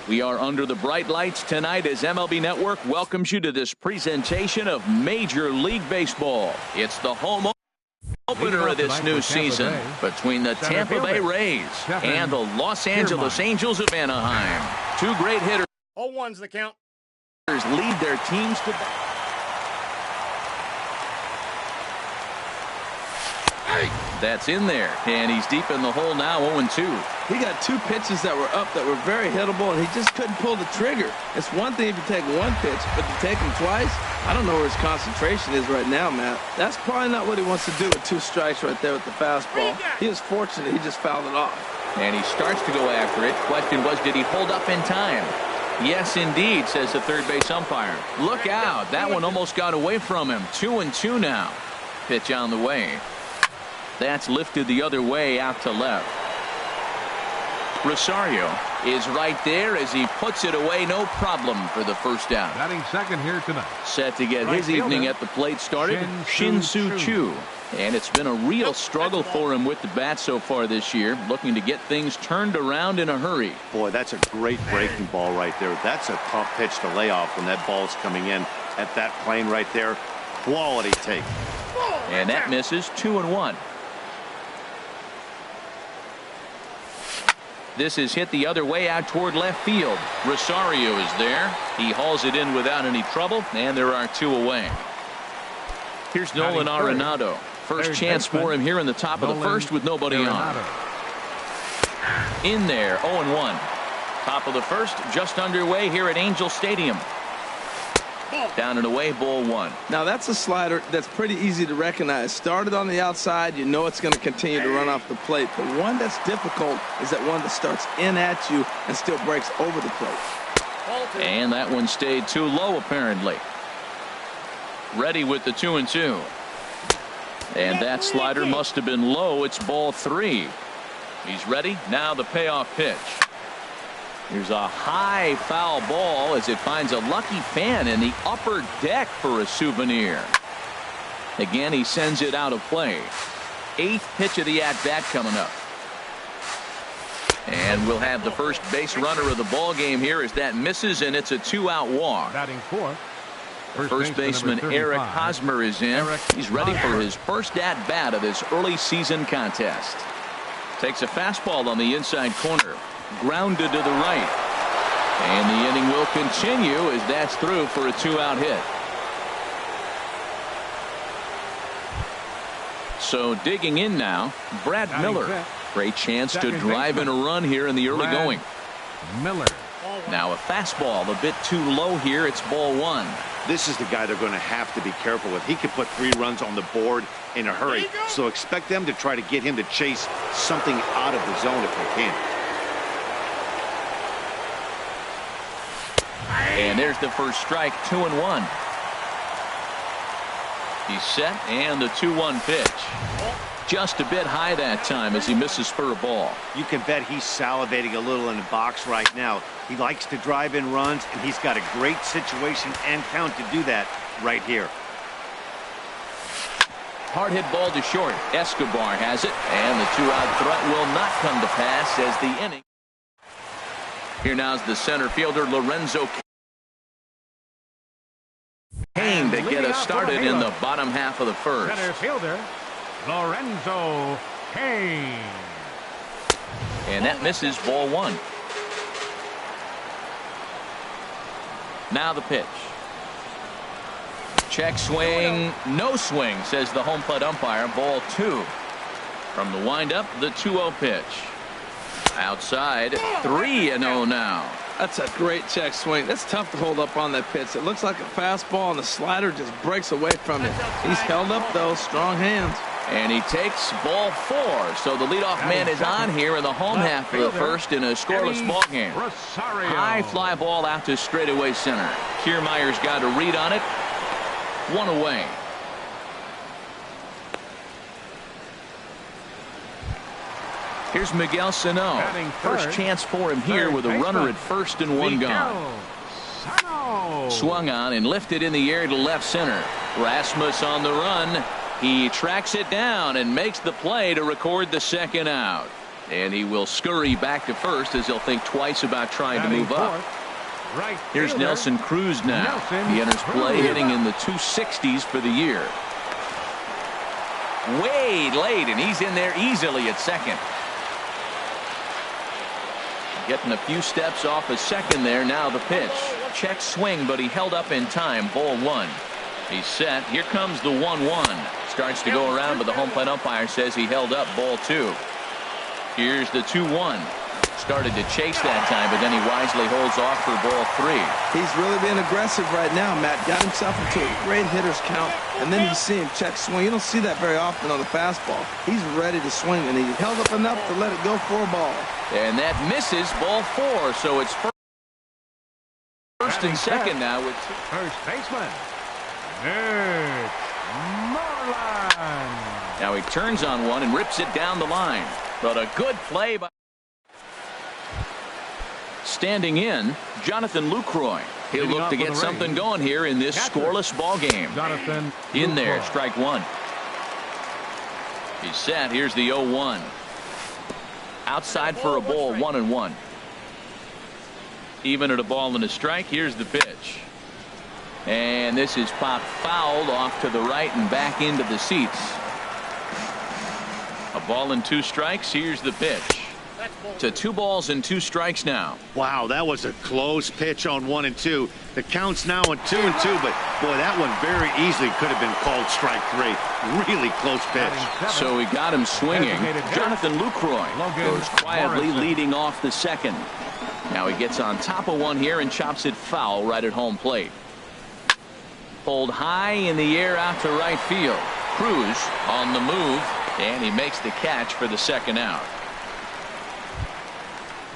We are under the bright lights tonight as MLB Network welcomes you to this presentation of Major League Baseball. It's the home opener of this new season between the Tampa Bay Rays and the Los Angeles Angels of Anaheim. Two great hitters 0-1's the count. Lead their teams to that's in there, and he's deep in the hole now. 0-2. He got two pitches that were up that were very hittable, and he just couldn't pull the trigger. It's one thing if you take one pitch, but to take him twice, I don't know where his concentration is right now, Matt. That's probably not what he wants to do with two strikes right there with the fastball. He is fortunate he just fouled it off. And he starts to go after it. Question was, did he hold up in time? Yes, indeed, says the third base umpire. Look out. That one almost got away from him. 2-2 now. Pitch on the way. That's lifted the other way out to left. Rosario is right there as he puts it away. No problem for the first out. Batting second here tonight. Set to get his evening at the plate started. Shin-Soo Choo. And it's been a real struggle for him with the bat so far this year. Looking to get things turned around in a hurry. Boy, that's a great breaking ball right there. That's a tough pitch to lay off when that ball's coming in at that plane right there. Quality take. And that misses. 2-1. This is hit the other way out toward left field. Rosario is there. He hauls it in without any trouble, and there are two away. Here's Nolan Arenado. First chance for him here in the top of the first with nobody on. In there, 0-1. Top of the first, just underway here at Angel Stadium. Down and away, ball one. Now that's a slider that's pretty easy to recognize. Started on the outside, you know it's going to continue to run off the plate. The one that's difficult is that one that starts in at you and still breaks over the plate. And that one stayed too low apparently. Ready with the 2-2. And that slider must have been low. It's ball three. He's ready. Now the payoff pitch. Here's a high foul ball as it finds a lucky fan in the upper deck for a souvenir. Again, he sends it out of play. Eighth pitch of the at-bat coming up. And we'll have the first base runner of the ball game here as that misses, and it's a two-out walk. Batting fourth. First baseman Eric Hosmer is in. He's ready for his first at-bat of this early season contest. Takes a fastball on the inside corner. Grounded to the right. And the inning will continue as that's through for a two-out hit. So digging in now, Brad Miller. Great chance to drive in a run here in the early going. Miller. Now a fastball a bit too low here. It's ball one. This is the guy they're going to have to be careful with. He can put 3 runs on the board in a hurry. So expect them to try to get him to chase something out of the zone if they can. And there's the first strike. 2-1. He's set, and the 2-1 pitch. Just a bit high that time as he misses for a ball. You can bet he's salivating a little in the box right now. He likes to drive in runs, and he's got a great situation and count to do that right here. Hard hit ball to short. Escobar has it, and the two-out threat will not come to pass as the inning. Here now's the center fielder Lorenzo Cain to get us started in the bottom half of the first. Center fielder Lorenzo Cain. And that misses, ball one. Now the pitch. Check swing, no swing, says the home plate umpire. Ball two. From the windup, the 2-0 pitch. Outside, 3-0 now. That's a great check swing. That's tough to hold up on that pitch. It looks like a fastball, and the slider just breaks away from it. He's held up, though. Strong hands. And he takes ball 4. So the leadoff man is on here in the home half of the first in a scoreless ball game. High fly ball out to straightaway center. Kiermaier's got a read on it. One away. Here's Miguel Sano. First chance for him here with a runner at first and one gone. Swung on and lifted in the air to left center. Rasmus on the run. He tracks it down and makes the play to record the second out. And he will scurry back to first as he'll think twice about trying to move up. Right Here's fielder, Nelson Cruz now. Nelson He enters play Cruz. hitting in the 260s for the year. Way late, and he's in there easily at second. Getting a few steps off a second there. Now the pitch. Check swing, but he held up in time. Ball one. He's set. Here comes the 1-1. Starts to go around, but the home plate umpire says he held up. Ball two. Here's the 2-1. Started to chase that time, but then he wisely holds off for ball three. He's really being aggressive right now, Matt. Got himself into a great hitter's count, and then you see him check swing. You don't see that very often on the fastball. He's ready to swing, and he held up enough to let it go for a ball. And that misses. Ball four, so it's first and second now with First baseman, Nick Marlin. now he turns on one and rips it down the line. But a good play by standing in Jonathan Lucroy. He'll Leading look off to for get the something Rays. going here in this Catcher. scoreless ball game. Jonathan In there, Lucroy. strike one. He's set. Here's the 0-1. Outside for a ball, 1-1. Even at a ball and a strike. Here's the pitch. And this is popped fouled off to the right and back into the seats. A ball and two strikes. Here's the pitch. To 2 balls and 2 strikes now. Wow, that was a close pitch on 1 and 2. The count's now on 2 and 2, but boy, that one very easily could have been called strike 3. Really close pitch. So he got him swinging. Jonathan Lucroy Logan goes quietly Morrison. leading off the second. Now he gets on top of one here and chops it foul right at home plate. Pulled high in the air out to right field. Cruz on the move, and he makes the catch for the second out.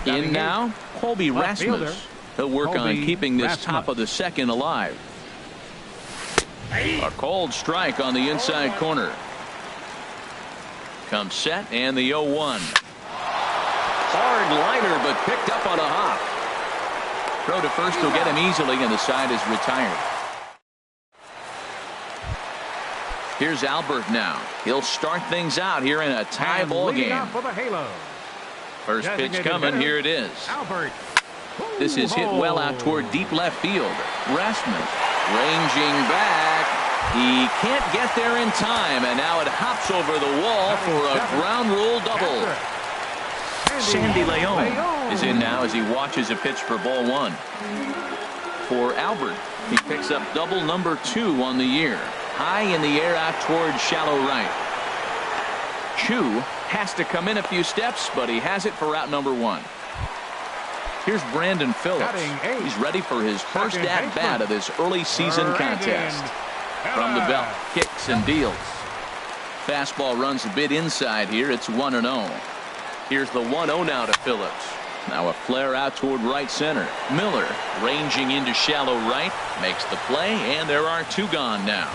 In now, Colby Left fielder, Rasmus. He'll work on Colby keeping this Rasmus. top of the second alive. A cold strike on the inside corner. Comes set, and the 0-1. Hard liner, but picked up on a hop. Throw to first will get him easily, and the side is retired. Here's Albert now. He'll start things out here in a tie And ball leading game. off for the Halo. First pitch Designated coming. hitter, Here it is. Albert. This is hit well out toward deep left field. Rasmus ranging back. He can't get there in time, and now it hops over the wall for a ground rule double. Sandy Leon is in now as he watches a pitch for ball one. For Albert, he picks up double number 2 on the year. High in the air out toward shallow right. Chu has to come in a few steps, but he has it for out number 1. Here's Brandon Phillips. He's ready for his first at-bat of this early season contest. From the belt, kicks and deals. Fastball runs a bit inside here. It's 1-0. Here's the 1-0 now to Phillips. Now a flare out toward right center. Miller ranging into shallow right. Makes the play, and there are 2 gone now.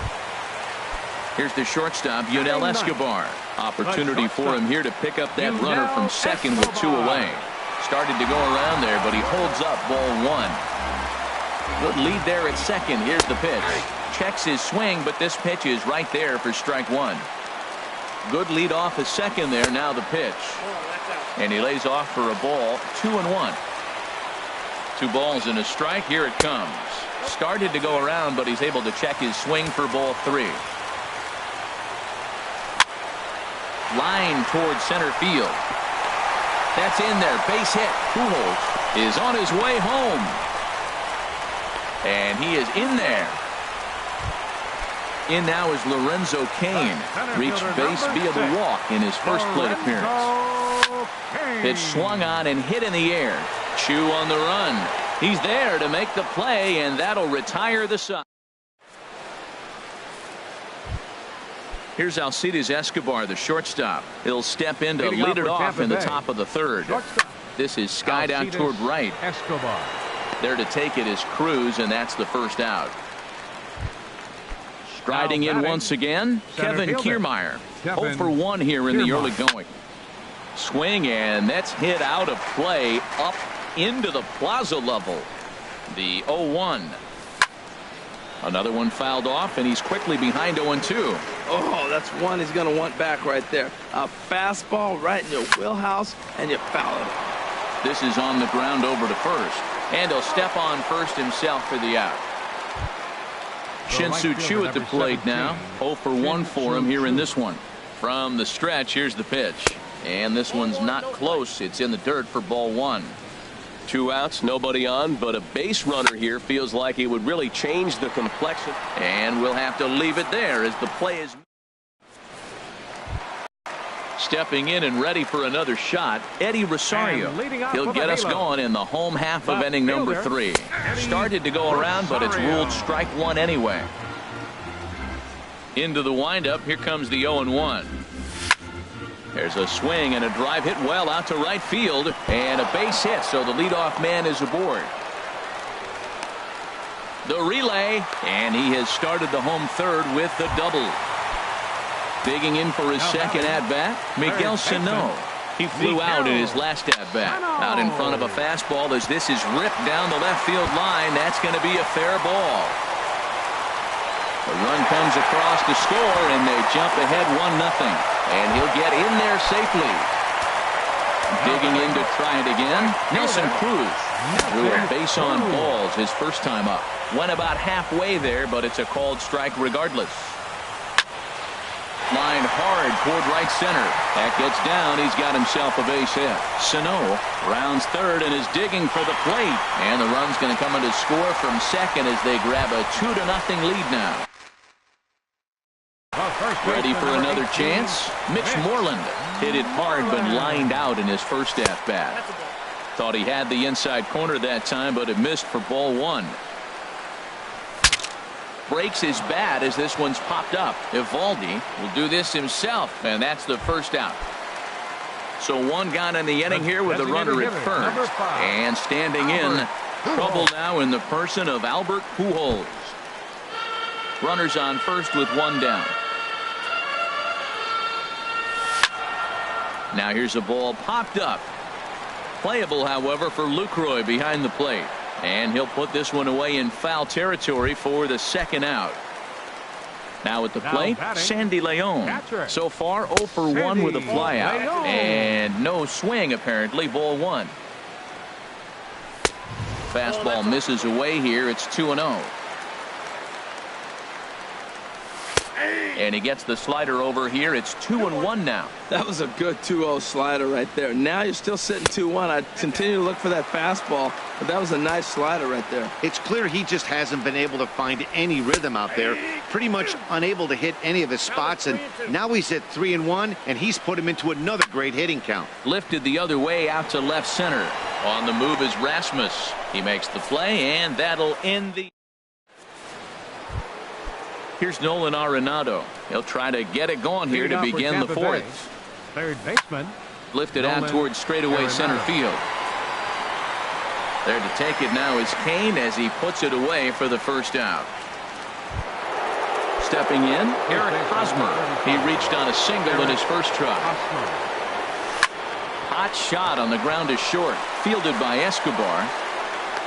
Here's the shortstop, Yunel Escobar. Opportunity for him here to pick up that runner from second with 2 away. Started to go around there, but he holds up ball 1. Good lead there at second. Here's the pitch. Checks his swing, but this pitch is right there for strike 1. Good lead off at second there. Now the pitch. And he lays off for a ball. 2-1. 2 balls and a strike. Here it comes. Started to go around, but he's able to check his swing for ball 3. Line toward center field. That's in there. Base hit. Pujols is on his way home. And he is in there. In now is Lorenzo Cain. Reached base via the walk in his first plate appearance. Pitch swung on and hit in the air. Chu on the run. He's there to make the play, and that'll retire the side. Here's Alcides Escobar, the shortstop. He'll step in to lead it off in the top of the third. This is skied out toward right. Escobar. There to take it is Cruz, and that's the first out. Striding in once again, Kevin Kiermaier. 0 for 1 here in the early going. Swing, and that's hit out of play up into the plaza level. The 0-1. Another one fouled off, and he's quickly behind 0-2. Oh, that's one he's going to want back right there. A fastball right in your wheelhouse, and you foul it. This is on the ground over to first, and he'll step on first himself for the out. Shin-Soo Choo at the plate now. 0 for 1 for him here in this one. From the stretch, here's the pitch. And this one's not close. It's in the dirt for ball 1. 2 outs, nobody on, but a base runner here feels like it would really change the complexion. And we'll have to leave it there as the play is. Stepping in and ready for another shot, Eddie Rosario. He'll get us going in the home half of inning number 3. Started to go around, but it's ruled strike 1 anyway. Into the windup, here comes the 0-1. There's a swing and a drive hit well out to right field, and a base hit, so the leadoff man is aboard. The relay, and he has started the home third with the double. Digging in for his second at-bat, Miguel Sano. He flew out in his last at-bat. Out in front of a fastball as this is ripped down the left field line. That's going to be a fair ball. The run comes across to score, and they jump ahead 1-0. And he'll get in there safely. Digging in to try it again. Nelson Cruz drew a base on balls his first time up. Went about halfway there, but it's a called strike regardless. Line hard toward right center. That gets down. He's got himself a base hit. Sano rounds third and is digging for the plate. And the run's going to come in to score from second as they grab a 2-0 lead now. Ready for another chance. Mitch Moreland hit it hard but lined out in his first at-bat. Thought he had the inside corner that time, but it missed for ball 1. Breaks his bat as this one's popped up. Evaldi will do this himself, and that's the first out. So one gone in the inning here with a runner at first. And standing in, trouble now in the person of Albert Pujols. Runners on first with 1 down. Now here's a ball popped up. Playable, however, for Lucroy behind the plate. And he'll put this one away in foul territory for the second out. Now at the plate, Sandy Leon. So far 0 for 1 with a flyout. And no swing apparently, ball 1. Fastball misses away here. It's 2-0. And he gets the slider over here. It's 2-1 now. That was a good 2-0 slider right there. Now you're still sitting 2-1. I'd continue to look for that fastball, but that was a nice slider right there. It's clear he just hasn't been able to find any rhythm out there. Pretty much unable to hit any of his spots, and now he's at 3-1, and he's put him into another great hitting count. Lifted the other way out to left center. On the move is Rasmus. He makes the play, and that'll end the. Here's Nolan Arenado. He'll try to get it going here to begin the fourth. Third baseman. Lifted out towards straightaway center field. There to take it now is Kane as he puts it away for the first out. Stepping in, Eric Hosmer. He reached on a single in his first try. Hot shot on the ground is short. Fielded by Escobar.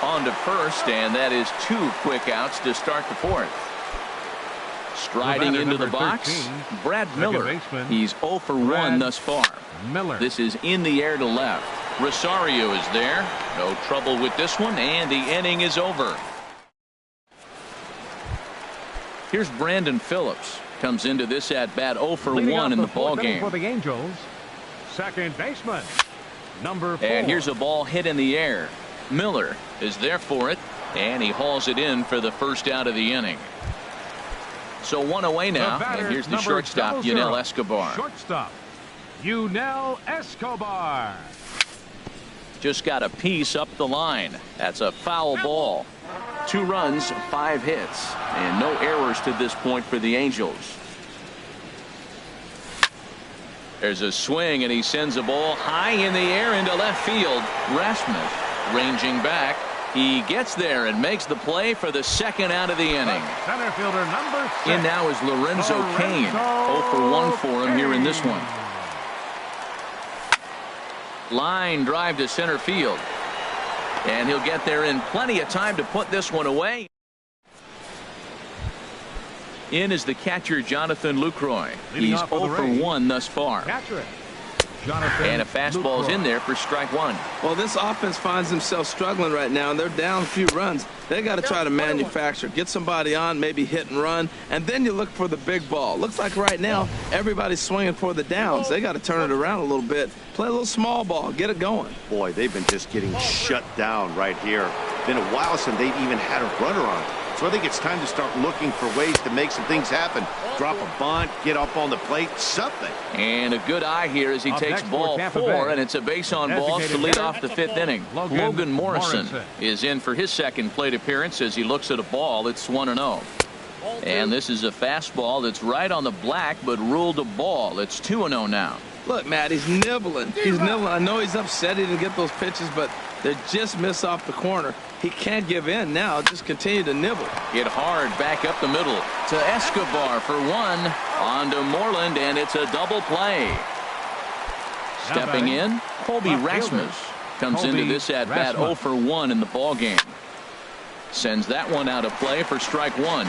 On to first, and that is 2 quick outs to start the fourth. Striding into the box, Brad Miller. He's 0 for 1 thus far. This is in the air to left. Rosario is there. No trouble with this one, and the inning is over. Here's Brandon Phillips. Comes into this at bat 0 for 1 in the ball game. For the Angels, second baseman, number 4. And here's a ball hit in the air. Miller is there for it, and he hauls it in for the first out of the inning. So 1 away now, and here's the shortstop, Yunel Escobar. Shortstop, Yunel Escobar. Just got a piece up the line. That's a foul ball. 2 runs, 5 hits, and no errors to this point for the Angels. There's a swing, and he sends a ball high in the air into left field. Rasmus ranging back. He gets there and makes the play for the second out of the inning. Center fielder number 6. In now is Lorenzo Cain. 0 for 1 for him here in this one. Line drive to center field. And he'll get there in plenty of time to put this one away. In is the catcher, Jonathan Lucroy. Leading He's off for 0 the for Rays. 1 thus far. Catcher, Jonathan And a fastball's Lucroy. in there for strike 1. Well, this offense finds themselves struggling right now, and they're down a few runs. They got to try to manufacture, get somebody on, maybe hit and run, and then you look for the big ball. Looks like right now everybody's swinging for the downs. They got to turn it around a little bit, play a little small ball, get it going. Boy, they've been just getting shut down right here. Been a while since they've even had a runner on. So I think it's time to start looking for ways to make some things happen. Drop a bunt, get up on the plate, something. And a good eye here as he Up takes next for ball Tampa 4, Bay. and it's a base on balls to Designated lead hitter, off the 5th inning. Logan Morrison Morrison. is in for his second plate appearance as he looks at a ball. It's 1-0. And this is a fastball that's right on the black, but ruled a ball. It's 2-0 now. Look, Matt, he's nibbling. He's nibbling. I know he's upset he didn't get those pitches, but they just miss off the corner. He can't give in now. Just continue to nibble. Hit hard back up the middle to Escobar for 1. On to Moreland, and it's a double play. Stepping in, Colby Left fielder, Rasmus comes Colby into this at-bat 0 Rasmus. for 1 in the ball game. Sends that one out of play for strike 1.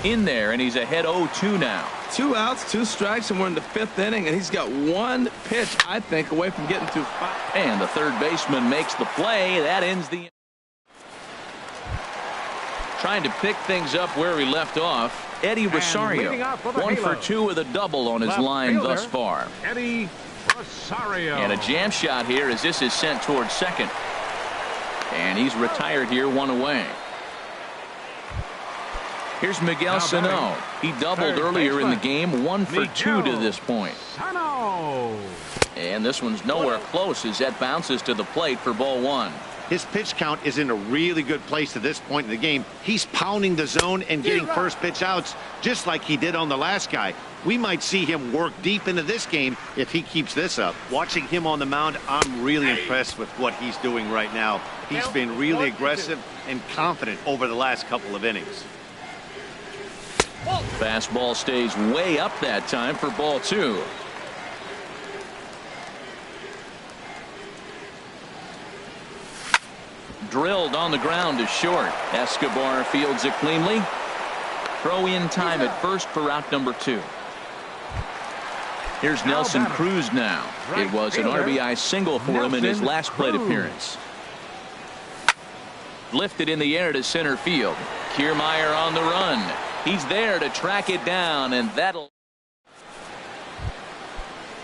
In there, and he's ahead 0-2 now. 2 outs, 2 strikes, and we're in the 5th inning, and he's got 1 pitch, I think, away from getting to 5. And the third baseman makes the play. That ends the... Trying to pick things up where he left off. Eddie Rosario, leading off for the 1 for Halos. 2 with a double on his Left line fielder, thus far. Eddie Rosario. And a jam shot here as this is sent towards second. And he's retired here, 1 away. Here's Miguel Now Sano. batting, He doubled third earlier in the baseman, game, 1 for 2 to Miguel this point. Sano. And this one's nowhere close as that bounces to the plate for ball 1. His pitch count is in a really good place at this point in the game. He's pounding the zone and getting first pitch outs just like he did on the last guy. We might see him work deep into this game if he keeps this up. Watching him on the mound, I'm really impressed with what he's doing right now. He's been really aggressive and confident over the last couple of innings. Fastball stays way up that time for ball 2. Drilled on the ground to short. Escobar fields it cleanly. Throw in time at first for out number 2. Here's Nelson Cruz now. It was an RBI single for him in his last plate appearance. Lifted in the air to center field. Kiermaier on the run. He's there to track it down, and that'll...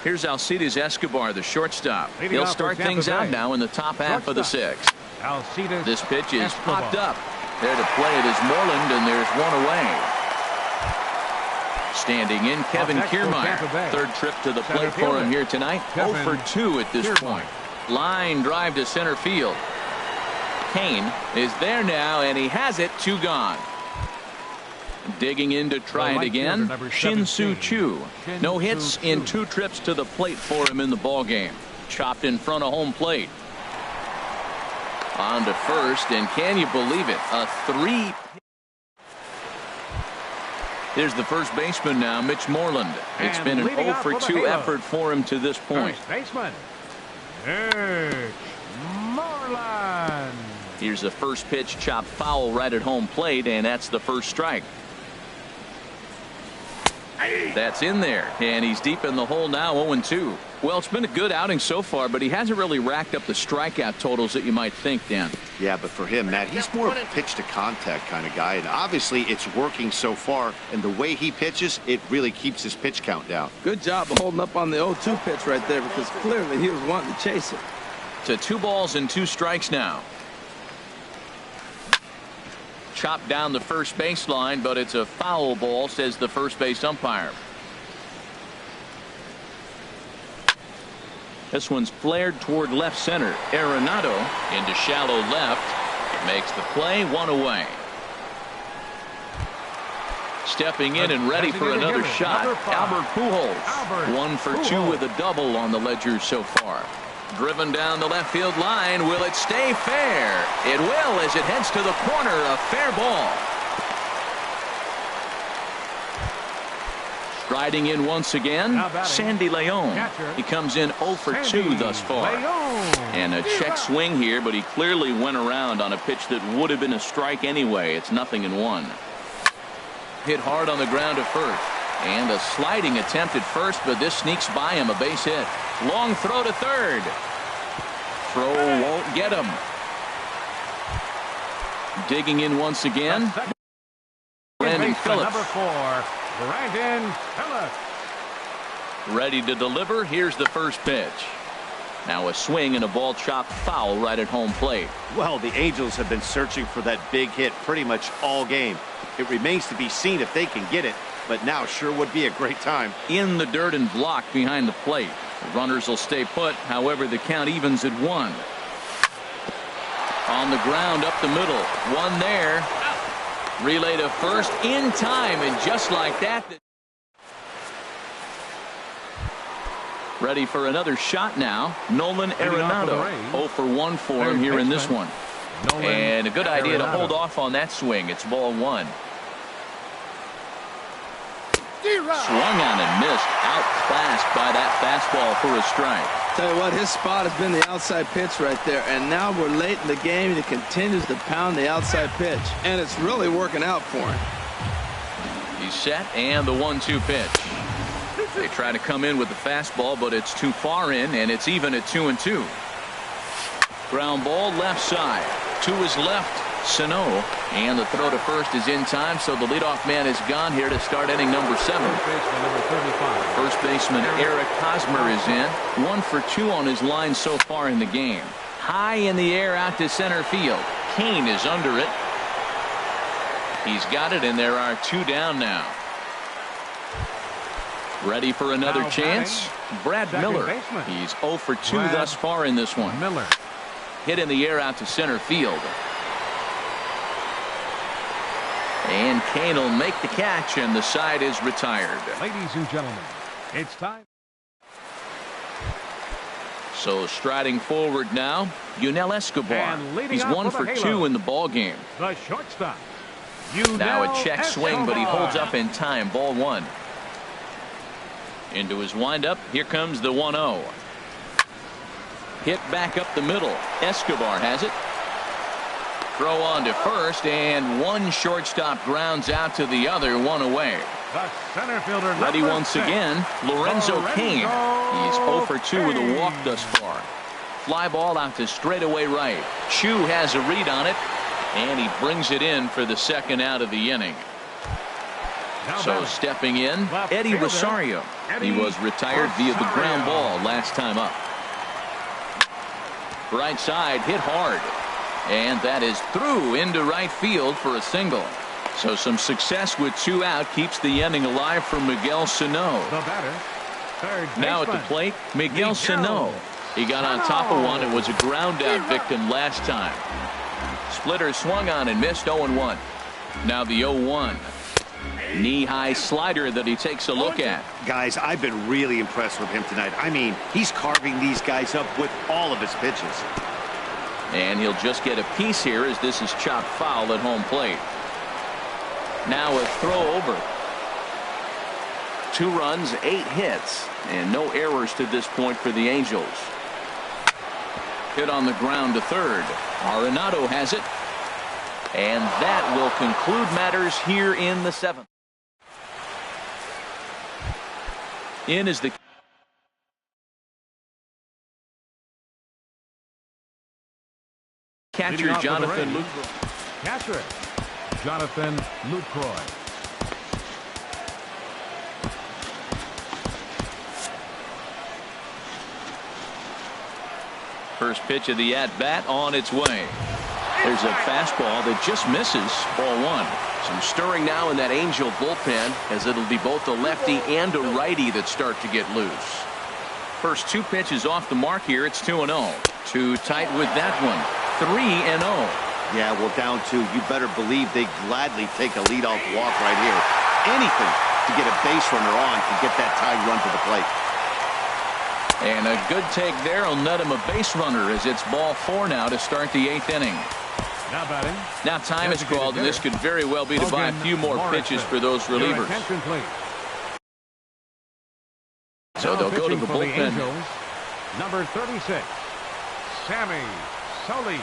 Here's Alcides Escobar, the shortstop. Leading He'll off for start Tampa things out Bay. now in the top half of the 6th. Alcides This pitch is Escobar. popped up. There to play it is Moreland, and there's 1 away. Standing in, Kevin next for Kiermaier. Tampa Bay. Third trip to the Center plate for him fielder, here tonight. 0 Kevin for 2 at this Kiermaier. point. Line drive to center field. Kane is there now, and he has it. 2 gone. Digging in to try The it right again. fielder, number Shin-Soo 17. Choo. No Shin-Soo hits in Choo. 2 trips to the plate for him in the ball game. Chopped in front of home plate. On to first, and can you believe it? A 3. Here's the first baseman now, Mitch Moreland. It's And been an leading 0 off for for the 2 Halos. effort for him to this point. First baseman, Mitch Moreland. Here's the first pitch, chopped foul right at home plate, and that's the first strike. That's in there, and he's deep in the hole now, 0-2. Well, it's been a good outing so far, but he hasn't really racked up the strikeout totals that you might think, Dan. Yeah, but for him, Matt, he's more of a pitch to contact kind of guy, and obviously it's working so far, and the way he pitches, it really keeps his pitch count down. Good job of holding up on the 0-2 pitch right there, because clearly he was wanting to chase it. To 2 balls and 2 strikes now. Chopped down the first baseline, but it's a foul ball, says the first base umpire. This one's flared toward left center. Arenado into shallow left. Makes the play, 1 away. Stepping in and ready for another shot. Albert Pujols. 1 for 2 with a double on the ledger so far. Driven down the left field line. Will it stay fair? It will as it heads to the corner. A fair ball. Riding in once again, Sandy Leon. He comes in 0 for 2 thus far. And a check swing here, but he clearly went around on a pitch that would have been a strike anyway. It's 0-1. Hit hard on the ground to first. And a sliding attempt at first, but this sneaks by him, a base hit. Long throw to third. Throw won't get him. Digging in once again, Brandon Phillips. Number 4, Brandon Phillips. Ready to deliver. Here's the first pitch. Now a swing and a ball chopped foul right at home plate. Well, the Angels have been searching for that big hit pretty much all game. It remains to be seen if they can get it, but now sure would be a great time. In the dirt and blocked behind the plate. The runners will stay put. However, the count evens at 1. On the ground up the middle. One there. Relay to first in time, and just like that. Ready for another shot now. Nolan Arenado. 0 for 1 for him here in this one. And a good idea to hold off on that swing. It's ball 1. Swung on and missed. Outclassed by that fastball for a strike. Tell you what, his spot has been the outside pitch right there, and now we're late in the game and he continues to pound the outside pitch, and it's really working out for him. He's set, and the 1-2 pitch. They try to come in with the fastball, but it's too far in, and it's even at 2-2. Ground ball left side. To his left, Sano, and the throw to first is in time, so the leadoff man is gone here to start inning number 7. First baseman Eric Hosmer is in. 1 for 2 on his line so far in the game. High in the air out to center field. Kane is under it. He's got it, and there are 2 down now. Ready for another chance? Brad Miller. He's 0 for 2 thus far in this one. Miller. Hit in the air out to center field. And Kane will make the catch, and the side is retired. Ladies and gentlemen, it's time. So striding forward now, Yunel Escobar. He's 1 for 2 in the ball game. The shortstop. Now a check swing, but he holds up in time. Ball 1. Into his windup. Here comes the 1-0. Hit back up the middle. Escobar has it. Throw on to first, and one shortstop grounds out to the other, 1 away. The center fielder ready once again, Lorenzo Cain. He's 0 for 2 with a walk thus far. Fly ball out to straightaway right. Chu has a read on it, and he brings it in for the second out of the inning. So stepping in, Eddie Rosario. He was retired via the ground ball last time up. Right side hit hard. And that is through into right field for a single. So some success with 2 out keeps the inning alive for Miguel Sano. The batter, third now at the plate, Miguel Sano. He got on top of one and was a ground out victim last time. Splitter swung on and missed. 0-1. Now the 0-1. Knee-high slider that he takes a look at. Guys, I've been really impressed with him tonight. I mean, he's carving these guys up with all of his pitches. And he'll just get a piece here as this is chopped foul at home plate. Now a throw over. 2 runs, 8 hits, and no errors to this point for the Angels. Hit on the ground to third. Arenado has it. And that will conclude matters here in the 7th. In is the catcher, Jonathan Lucroy. Catcher, Jonathan Lucroy. First pitch of the at-bat on its way. There's a fastball that just misses. Ball 1. Some stirring now in that Angel bullpen, as it'll be both a lefty and a righty that start to get loose. First 2 pitches off the mark here. It's 2-0. Too tight with that one. 3-0. Yeah, well, down 2. You better believe they gladly take a leadoff walk right here. Anything to get a base runner on to get that tied run to the plate. And a good take there will net him a base runner as it's ball 4 now to start the 8th inning. Now batting. Now time is called, and this could very well be to buy a few more pitches for those relievers. So they'll go to the bullpen. Angels, number 36, Sammy Solis.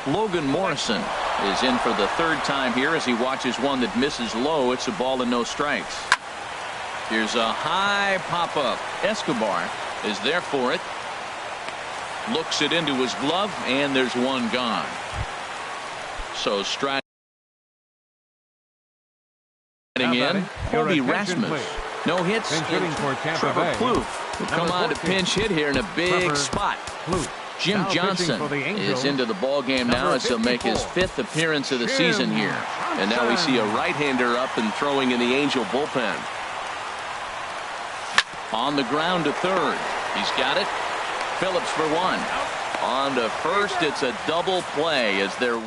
Logan Morrison is in for the third time here as he watches one that misses low. It's a ball and no strikes. Here's a high pop-up. Escobar is there for it. Looks it into his glove, and there's one gone. So striking in, Cody Rasmus. No hits. Trevor Plouffe will come on to pinch hit here in a big spot. Jim Johnson is into the ball game now as he'll make his 5th appearance of the season here. And now we see a right-hander up and throwing in the Angel bullpen. On the ground to third. He's got it. Phillips for one. On to first. It's a double play as they're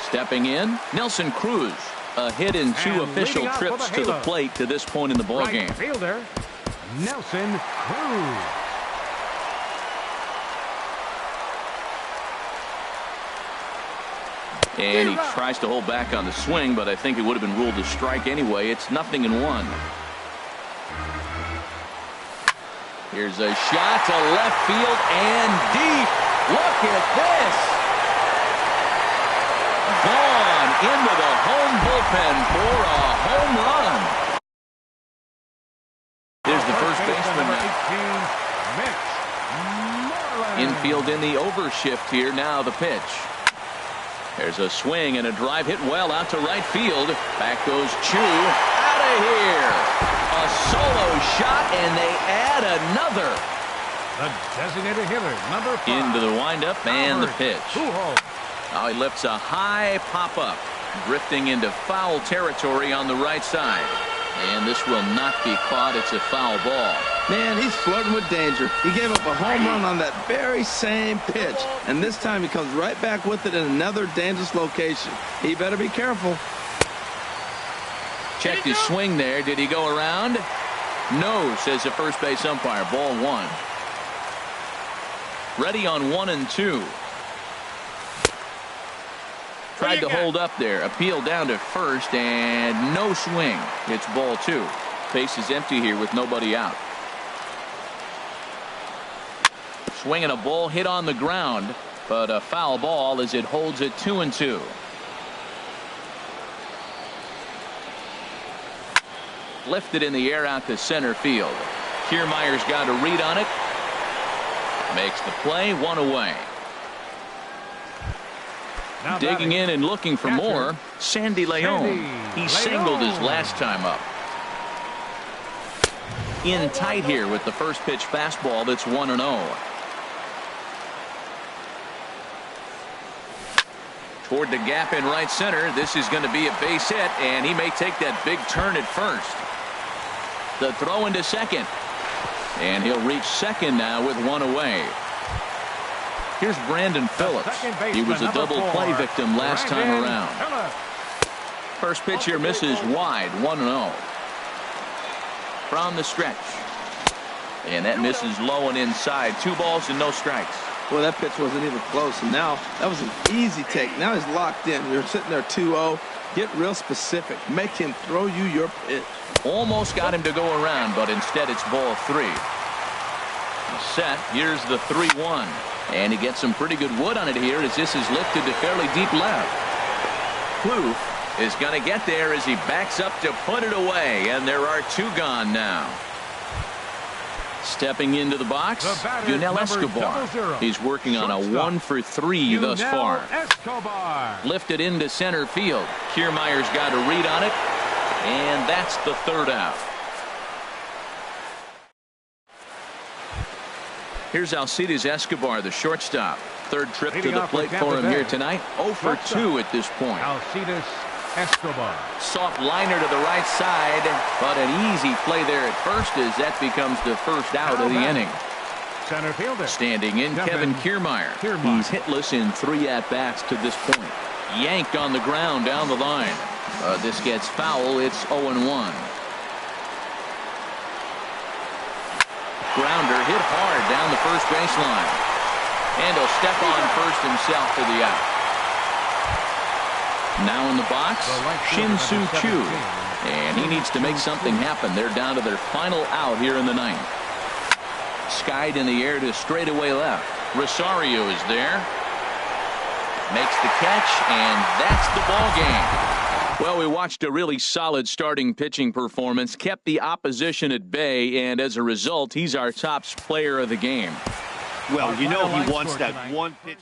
stepping in. Nelson Cruz. A hit in 2 official trips to the plate to this point in the ball game. Fielder Nelson Cruz. And he tries to hold back on the swing, but I think it would have been ruled a strike anyway. It's 0-1. Here's a shot to left field and deep. Look at this. Gone into the home bullpen for a home run. Here's the first baseman now. Infield in the overshift here. Now the pitch. There's a swing and a drive hit well out to right field. Back goes Chu. Out of here. A solo shot, and they add another. The designated hitter, number 5. Into the windup and the pitch. Now he lifts a high pop-up, drifting into foul territory on the right side. And this will not be caught. It's a foul ball. Man, he's flirting with danger. He gave up a home run on that very same pitch. And this time he comes right back with it in another dangerous location. He better be careful. Checked his swing there. Did he go around? No, says the first base umpire. Ball 1. Ready on 1 and 2. Tried to hold up there. Appeal down to first and no swing. It's ball 2. Base is empty here with nobody out. Swinging a ball hit on the ground, but a foul ball as it holds it 2-2. Lifted in the air out to center field. Kiermaier's got a read on it. Makes the play. 1 away. Digging in and looking for more. Sandy Leon. He singled his last time up. In tight here with the first pitch fastball. That's 1-0. Toward the gap in right center. This is going to be a base hit, and he may take that big turn at first. The throw into second. And he'll reach second now with 1 away. Here's Brandon Phillips. He was a double play victim last time around. First pitch here misses wide. 1-0. From the stretch. And that misses low and inside. 2 balls and no strikes. Well, that pitch wasn't even close. And now that was an easy take. Now he's locked in. You're sitting there 2-0. Get real specific. Make him throw you your pitch. Almost got him to go around, but instead it's ball 3. Set. Here's the 3-1. And he gets some pretty good wood on it here as this is lifted to fairly deep left. Plouffe is going to get there as he backs up to put it away. And there are 2 gone now. Stepping into the box, Yunel Escobar. He's working on a 1 for 3 thus far. Lifted into center field. Kiermaier's got a read on it. And that's the 3rd out. Here's Alcides Escobar, the shortstop. 3rd trip to the plate for him here tonight. 0 for 2 at this point. Alcides Escobar. Soft liner to the right side, but an easy play there at first as that becomes the first out of the inning. Center fielder. Standing in, Kevin Kiermaier. He's hitless in 3 at-bats to this point. Yanked on the ground down the line. This gets foul. It's 0-1. Grounder hit hard down the first baseline. And he'll step on first himself for the out. Now in the box, Shin-Soo Choo. And he needs to make something happen. They're down to their final out here in the ninth. Skied in the air to straightaway left. Rosario is there. Makes the catch, and that's the ball game. Well, we watched a really solid starting pitching performance, kept the opposition at bay, and as a result, he's our top player of the game. Well, you know he wants that one pitch.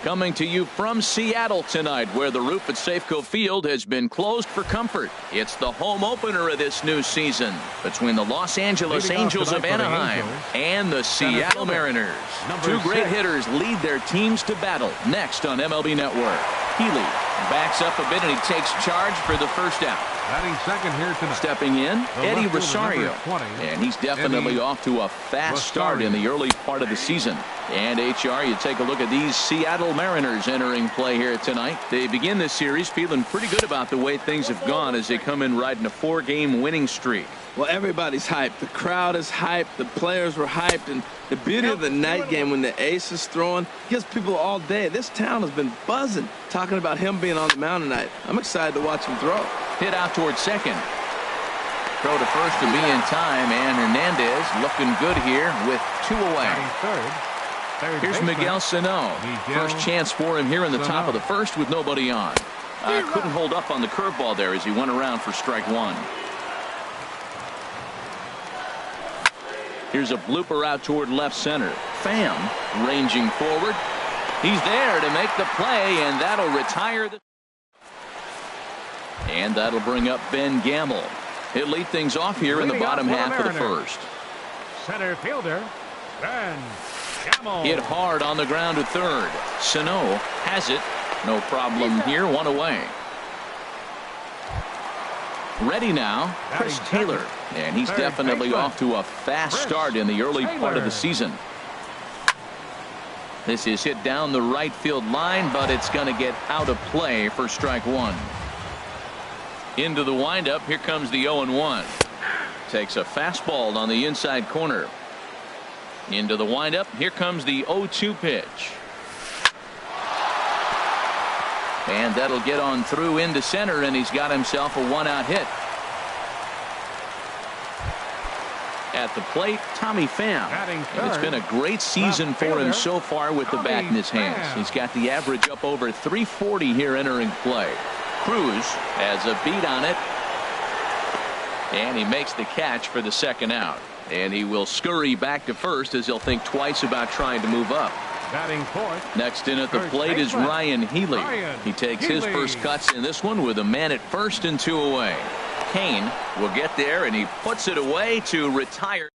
Coming to you from Seattle tonight, where the roof at Safeco Field has been closed for comfort. It's the home opener of this new season between the Los Angeles Angels of Anaheim and the Seattle Mariners. Two great hitters lead their teams to battle. Next on MLB Network, Healy backs up a bit and he takes charge for the first out. Batting second here tonight. Stepping in, Eddie Rosario. And he's definitely off to a fast start in the early part of the season. And HR, you take a look at these Seattle Mariners entering play here tonight. They begin this series feeling pretty good about the way things have gone as they come in riding a 4-game winning streak. Well, everybody's hyped. The crowd is hyped. The players were hyped. And the beauty of the night game when the ace is throwing gives people all day. This town has been buzzing talking about him being on the mound tonight. I'm excited to watch him throw. Hit out toward second. Throw to first to be in time. And Hernandez looking good here with 2 away. Here's Miguel Sano. First chance for him here in the top of the first with nobody on. Couldn't hold up on the curveball there as he went around for strike 1. Here's a blooper out toward left center. Pham ranging forward. He's there to make the play, and that'll retire the. And that'll bring up Ben Gamble. He'll lead things off here in the bottom half of the first. Center fielder, Ben Gamble. Hit hard on the ground to third. Sano has it. No problem here. 1 away. Ready now, Chris Taylor. And he's definitely off to a fast start in the early part of the season. This is hit down the right field line, but it's going to get out of play for strike 1. Into the windup. Here comes the 0-1. Takes a fastball on the inside corner. Into the windup. Here comes the 0-2 pitch. And that'll get on through into center, and he's got himself a 1-out hit. At the plate, Tommy Pham. And it's been a great season for him so far with the bat in his hands. He's got the average up over 340 here entering play. Cruz has a beat on it. And he makes the catch for the second out. And he will scurry back to first as he'll think twice about trying to move up. Batting fourth. Next in at the plate is Ryan Healy. He takes his first cuts in this one with a man at first and 2 away. Kane will get there, and he puts it away to retire.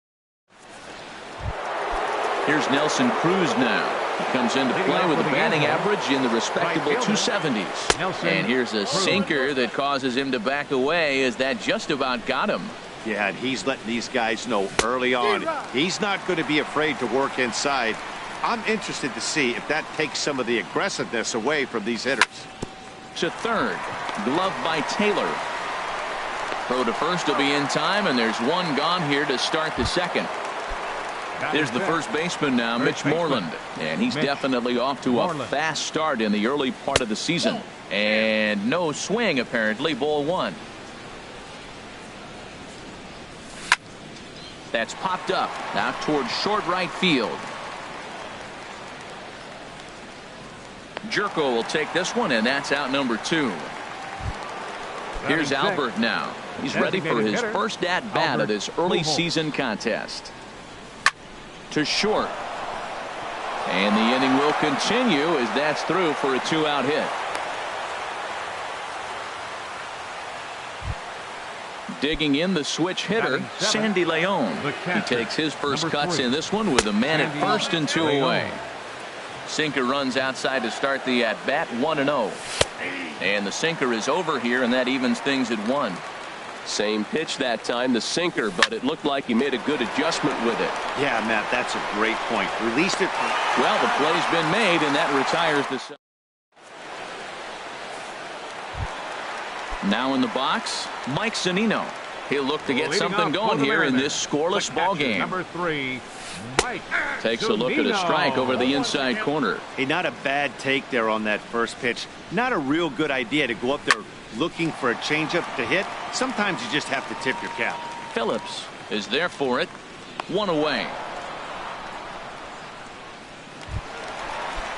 Here's Nelson Cruz now. He comes into play with a batting average in the respectable 270s. And here's a sinker that causes him to back away as that just about got him. Yeah, and he's letting these guys know early on he's not going to be afraid to work inside. I'm interested to see if that takes some of the aggressiveness away from these hitters. To third. Glove by Taylor. Throw to first will be in time, and there's 1 gone here to start the second. There's the first baseman now, Mitch Moreland. And he's definitely off to a fast start in the early part of the season. And no swing, apparently. Ball 1. That's popped up out towards short right field. Jerko will take this one, and that's out number 2. Here's Albert now. He's ready for his first at-bat of this early season contest. To short. And the inning will continue as that's through for a 2-out hit. Digging in the switch hitter, Sandy Leon. He takes his first cuts in this one with a man at first and 2 away. Sinker runs outside to start the at-bat, 1-0. And the sinker is over here, and that evens things at 1. Same pitch that time, the sinker, but it looked like he made a good adjustment with it. Yeah, Matt, that's a great point. Released it. Well, the play's been made, and that retires the. Now in the box, Mike Zunino. He'll look to get something going here in this scoreless ball game. Number 3, Mike takes a look at a strike over the inside corner. Hey, not a bad take there on that first pitch. Not a real good idea to go up there looking for a changeup to hit. Sometimes you just have to tip your cap. Phillips is there for it. 1 away.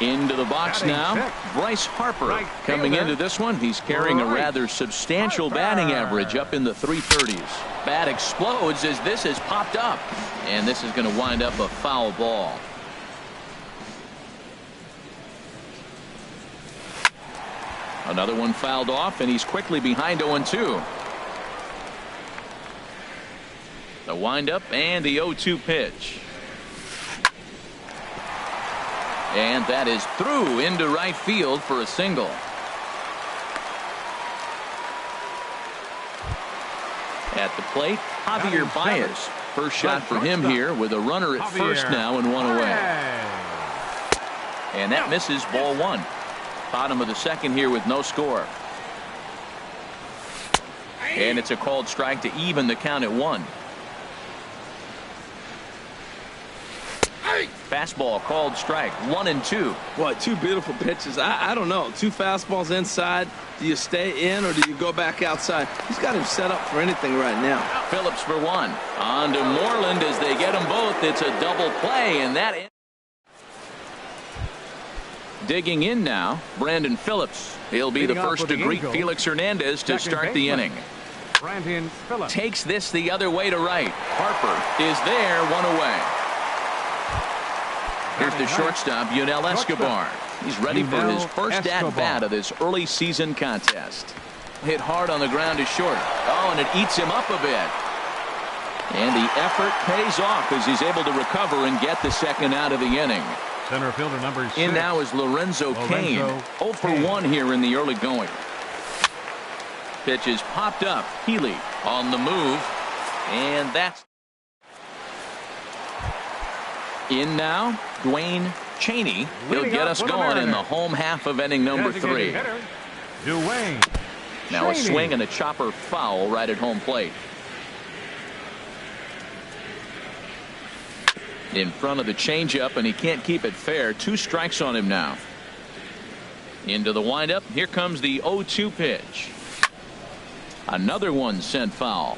Into the box now, Bryce Harper coming into this one. He's carrying a rather substantial batting average up in the 330s. Bat explodes as this has popped up, and this is going to wind up a foul ball. Another one fouled off, and he's quickly behind 0-2. The windup and the 0-2 pitch. And that is through into right field for a single. At the plate, Javier Baez. First shot for him here with a runner at first now and one away. And that misses, ball one. Bottom of the second here with no score. And it's a called strike to even the count at 1. Fastball called strike, 1-2. Boy, two beautiful pitches. I don't know. Two fastballs inside. Do you stay in or do you go back outside? He's got him set up for anything right now. Phillips for one. On to Moreland as they get them both. It's a double play, and that. Digging in now, Brandon Phillips. He'll be the first to greet Felix Hernandez to start the inning. Brandon Phillips takes this the other way to right. Harper is there, one away. Here's the shortstop, Yunel Escobar. He's ready for his first at-bat of this early season contest. Hit hard on the ground to short. Oh, and it eats him up a bit. And the effort pays off as he's able to recover and get the second out of the inning. Center fielder number 6. In now is Lorenzo Cain. 0 for 1 here in the early going. Pitch is popped up. Healy on the move. And that's in now. Dwayne Cheney. He'll get us going in the home half of inning number 3. Dwayne. Now a swing and a chopper foul right at home plate. In front of the changeup, and he can't keep it fair. 2 strikes on him now. Into the windup. Here comes the 0-2 pitch. Another one sent foul.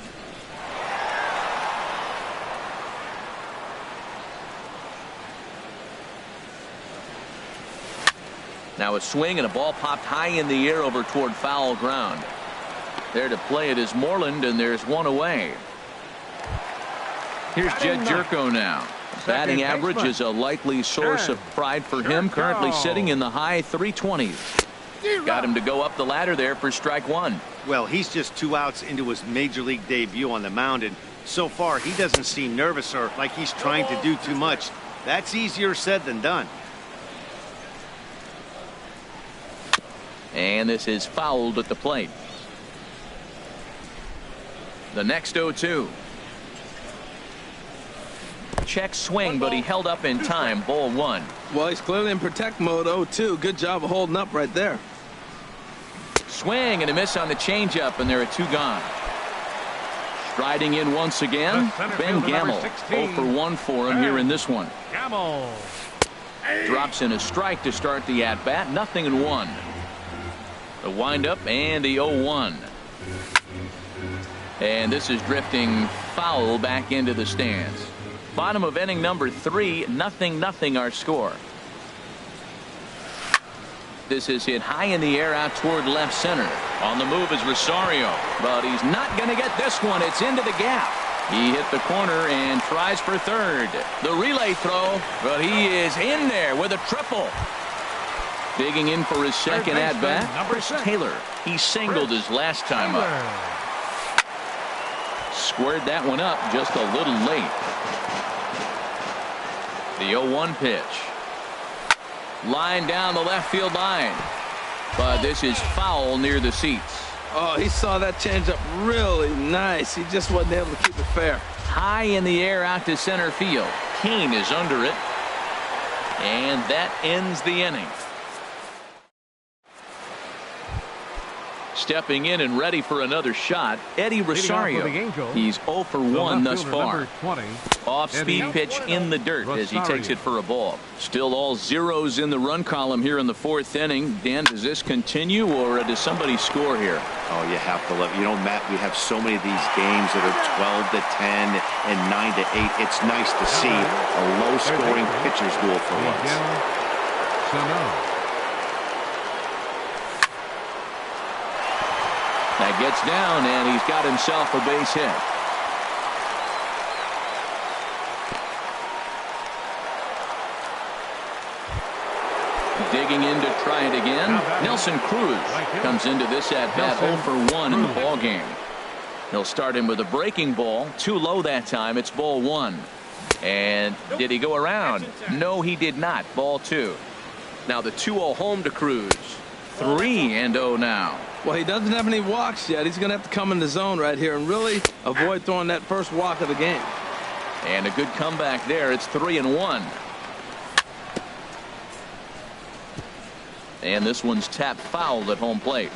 Now a swing and a ball popped high in the air over toward foul ground. There to play it is Moreland, and there's one away. Here's Jed Jerko now. Batting average is a likely source of pride for him, currently sitting in the high 320s. Got him to go up the ladder there for strike 1. Well, he's just 2 outs into his major league debut on the mound, and so far he doesn't seem nervous or like he's trying to do too much. That's easier said than done. And this is fouled at the plate. The next 0-2. Check swing, but he held up in time. Ball 1. Well, he's clearly in protect mode. 0-2. Good job of holding up right there. Swing and a miss on the changeup, and there are 2 gone. Striding in once again, Ben Gamel. 0 for 1 for him here in this one. Gamel drops in a strike to start the at-bat. 0-1. The windup and the 0-1. And this is drifting foul back into the stands. Bottom of inning number 3, 0-0 our score. This is hit high in the air out toward left center. On the move is Rosario, but he's not going to get this one. It's into the gap. He hit the corner and tries for third. The relay throw, but he is in there with a triple. Digging in for his second at bat, Taylor. He singled his last time up. Squared that one up just a little late. The 0-1 pitch. Line down the left field line. But this is foul near the seats. Oh, he saw that changeup really nice. He just wasn't able to keep it fair. High in the air out to center field. Cain is under it. And that ends the inning. Stepping in and ready for another shot, Eddie Rosario. He's 0 for 1 thus far. Off-speed pitch in the dirt as he takes it for a ball. Still all zeros in the run column here in the 4th inning. Dan, does this continue, or does somebody score here? Oh, you have to love it. You know, Matt, we have so many of these games that are 12-10 and 9-8. It's nice to see a low-scoring pitcher's duel for once. That gets down, and he's got himself a base hit. digging in to try it again. Nelson Cruz comes into this at bat 0 for 1 in the ball game. He'll start him with a breaking ball. Too low that time. It's ball 1. And did he go around? No, he did not. Ball 2. Now the 2-0 home to Cruz. 3-0 now. Well, he doesn't have any walks yet. He's going to have to come in the zone right here and really avoid throwing that first walk of the game. And a good comeback there. It's 3-1. And this one's tapped foul at home plate.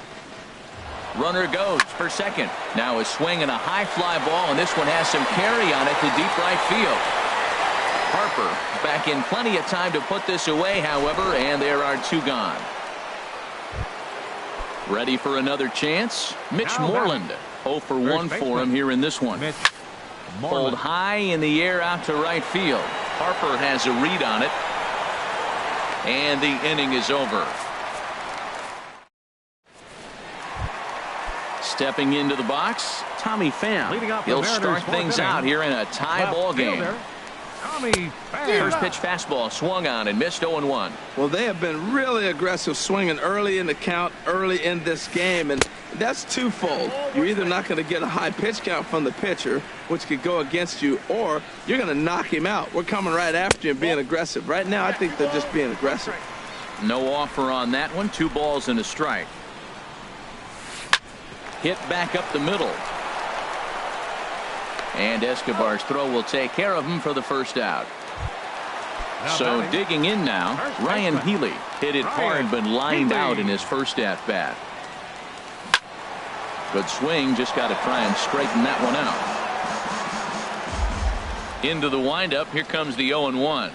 Runner goes for second. Now a swing and a high fly ball, and this one has some carry on it to deep right field. Harper back in plenty of time to put this away, however, and there are 2 gone. Ready for another chance? Mitch Moreland. 0 for 1 for him here in this one. Pulled high in the air out to right field. Harper has a read on it. And the inning is over. Stepping into the box, Tommy Pham. He'll start things out here in a tie ball game. First pitch fastball swung on and missed 0-1. Well, they have been really aggressive swinging early in the count, early in this game, and that's twofold. You're either not going to get a high pitch count from the pitcher, which could go against you, or you're going to knock him out. We're coming right after you and being aggressive. Right now, I think they're just being aggressive. No offer on that one. 2 balls and a strike. Hit back up the middle. And Escobar's throw will take care of him for the first out. So digging in now, Ryan Healy hit it hard but lined out in his first at bat. Good swing, just got to try and straighten that one out. Into the windup, here comes the 0-1.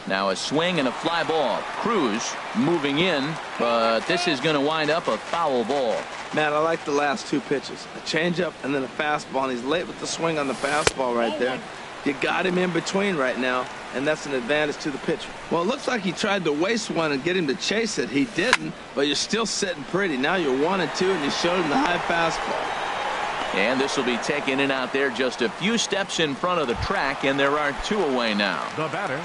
Now a swing and a fly ball. Cruz moving in, but this is going to wind up a foul ball. Matt, I like the last 2 pitches. A changeup and then a fastball, and he's late with the swing on the fastball right there. You got him in between right now, and that's an advantage to the pitcher. Well, it looks like he tried to waste one and get him to chase it. He didn't, but you're still sitting pretty. Now you're 1-2, and you showed him the high fastball. And this will be taken in out there just a few steps in front of the track, and there are 2 away now. The batter.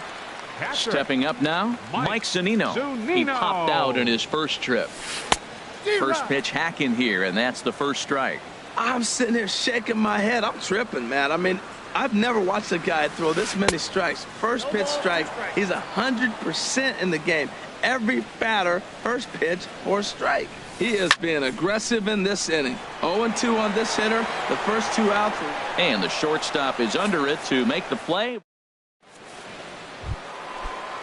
Stepping up now, Mike Zunino. He popped out in his first trip. First pitch hacking here, and that's the first strike. I'm sitting here shaking my head. I'm tripping, man. I mean, I've never watched a guy throw this many strikes. First pitch strike. He's 100% in the game. Every batter, first pitch or strike. He is being aggressive in this inning. 0-2 on this hitter. The first 2 outs. And the shortstop is under it to make the play.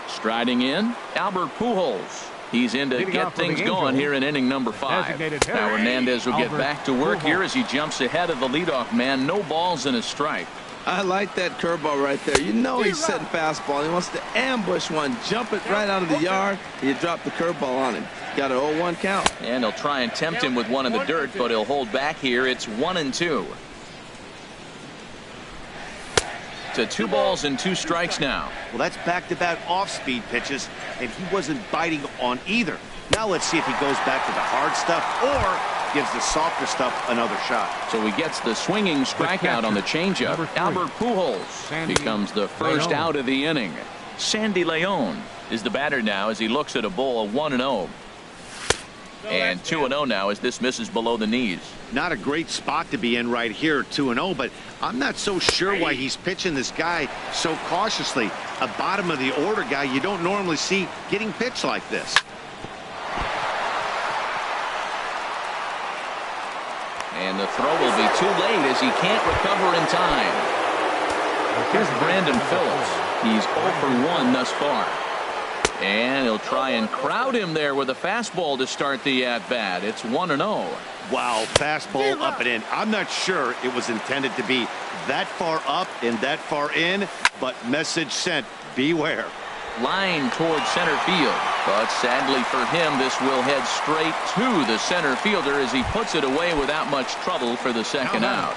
Striding in, Albert Pujols. He's in to get things going here in inning number 5. Now Hernandez will get back to work here as he jumps ahead of the leadoff man. No balls and a strike. I like that curveball right there. You know he's setting fastball. He wants to ambush one, jump it right out of the yard. You drop the curveball on him. Got an 0-1 count. And he'll try and tempt him with one in the dirt, but he'll hold back here. It's 1-2. To 2 balls and 2 strikes now. Well, that's back-to-back off-speed pitches, and he wasn't biting on either. Now let's see if he goes back to the hard stuff or gives the softer stuff another shot. So he gets the swinging strikeout on the changeup. Albert Pujols becomes the first out of the inning. Sandy Leon is the batter now as he looks at a ball of 1-0. And 2-0 now as this misses below the knees. Not a great spot to be in right here, 2-0, but I'm not so sure why he's pitching this guy so cautiously. A bottom of the order guy you don't normally see getting pitched like this. And the throw will be too late as he can't recover in time. Here's Brandon Phillips. He's 0 for 1 thus far. And he'll try and crowd him there with a fastball to start the at-bat. It's 1-0. Wow, fastball up and in. I'm not sure it was intended to be that far up and that far in, but message sent, beware. Line towards center field, but sadly for him, this will head straight to the center fielder as he puts it away without much trouble for the second out.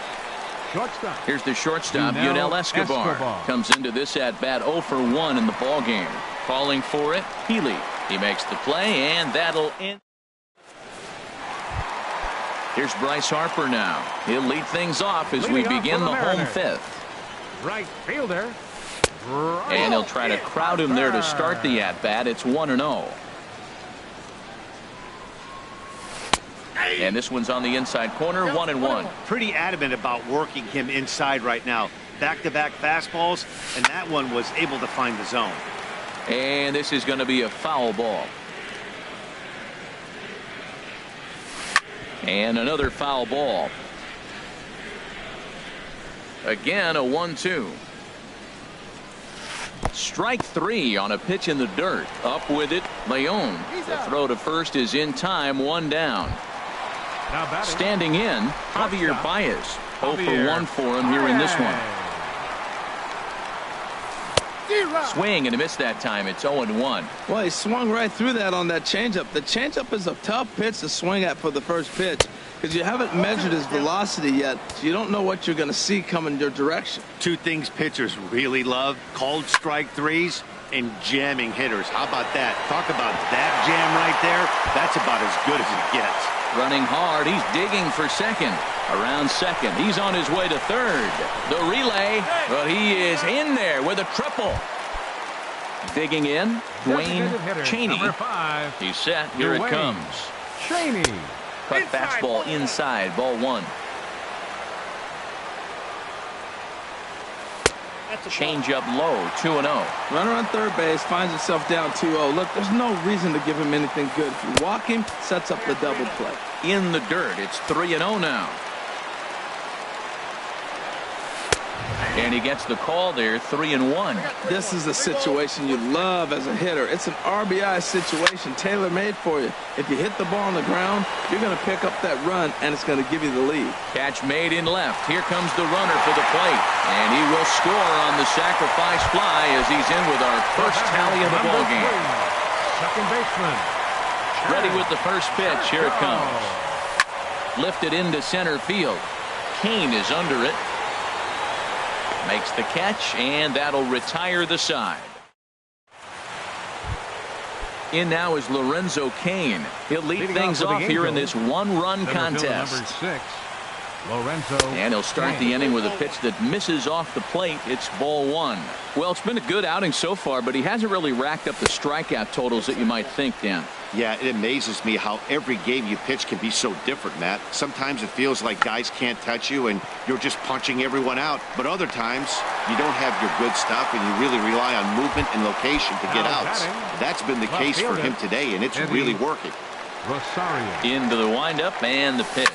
Here's the shortstop, Yunel Escobar. Comes into this at-bat 0 for 1 in the ballgame. Calling for it, Healy. He makes the play, and that'll end. Here's Bryce Harper now. He'll lead things off as we begin the home 5th. Right fielder. And he'll try to crowd him there to start the at-bat. It's 1-0. And this one's on the inside corner, 1-1. Pretty adamant about working him inside right now. Back-to-back fastballs, and that one was able to find the zone. And this is going to be a foul ball. And another foul ball. Again, a 1-2. Strike 3 on a pitch in the dirt. Up with it, Leon. The throw to first is in time, 1 down. Standing in, Javier Baez. 0 for 1 for him here in this one. Swing and a miss that time. It's 0-1. Well, he swung right through that on that changeup. The changeup is a tough pitch to swing at for the first pitch because you haven't measured his velocity yet, so you don't know what you're going to see coming your direction. Two things pitchers really love: called strike threes and jamming hitters. How about that? Talk about that jam right there. That's about as good as it gets. Running hard. He's digging for second. Around second. He's on his way to third. The relay, but he is in there with a triple. Digging in, Dwayne Cheney. He's set. Here it comes. Cheney. Cut fastball inside. Ball 1. Change up low. 2-0. Runner on third base finds himself down 2-0. Look, there's no reason to give him anything good. If you walk him, sets up the double play. In the dirt. It's 3-0 now. And he gets the call there, 3-1. This is a situation you love as a hitter. It's an RBI situation, tailor-made for you. If you hit the ball on the ground, you're going to pick up that run, and it's going to give you the lead. Catch made in left. Here comes the runner for the plate. And he will score on the sacrifice fly as he's in with our first tally of the ball game. Second baseman. Ready with the first pitch. Here it comes. Lifted into center field. Kane is under it. Makes the catch, and that'll retire the side. In now is Lorenzo Cain. He'll lead things off here in this one-run contest. Number 6, Lorenzo. And he'll start the inning with a pitch that misses off the plate. It's ball 1. Well, it's been a good outing so far, but he hasn't really racked up the strikeout totals that you might think, Dan. Yeah, it amazes me how every game you pitch can be so different, Matt. Sometimes it feels like guys can't touch you and you're just punching everyone out. But other times you don't have your good stuff and you really rely on movement and location to get outs. That's been the case for him today, and it's really working. Rosario. Into the windup and the pitch.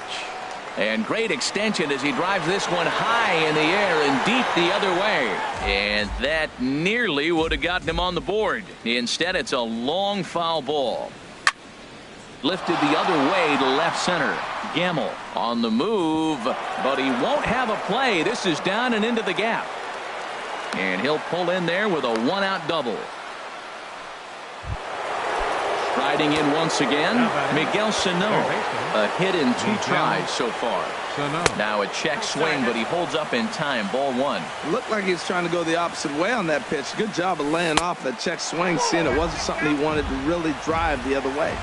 And great extension as he drives this one high in the air and deep the other way. And that nearly would have gotten him on the board. Instead, it's a long foul ball. Lifted the other way to left center. Gamble on the move, but he won't have a play. This is down and into the gap. And he'll pull in there with a 1-out double. Riding in once again, Miguel Sano. A hit in 2 tries so far. Now a check swing, but he holds up in time. Ball 1. It looked like he was trying to go the opposite way on that pitch. Good job of laying off that check swing, seeing it wasn't something he wanted to really drive the other way.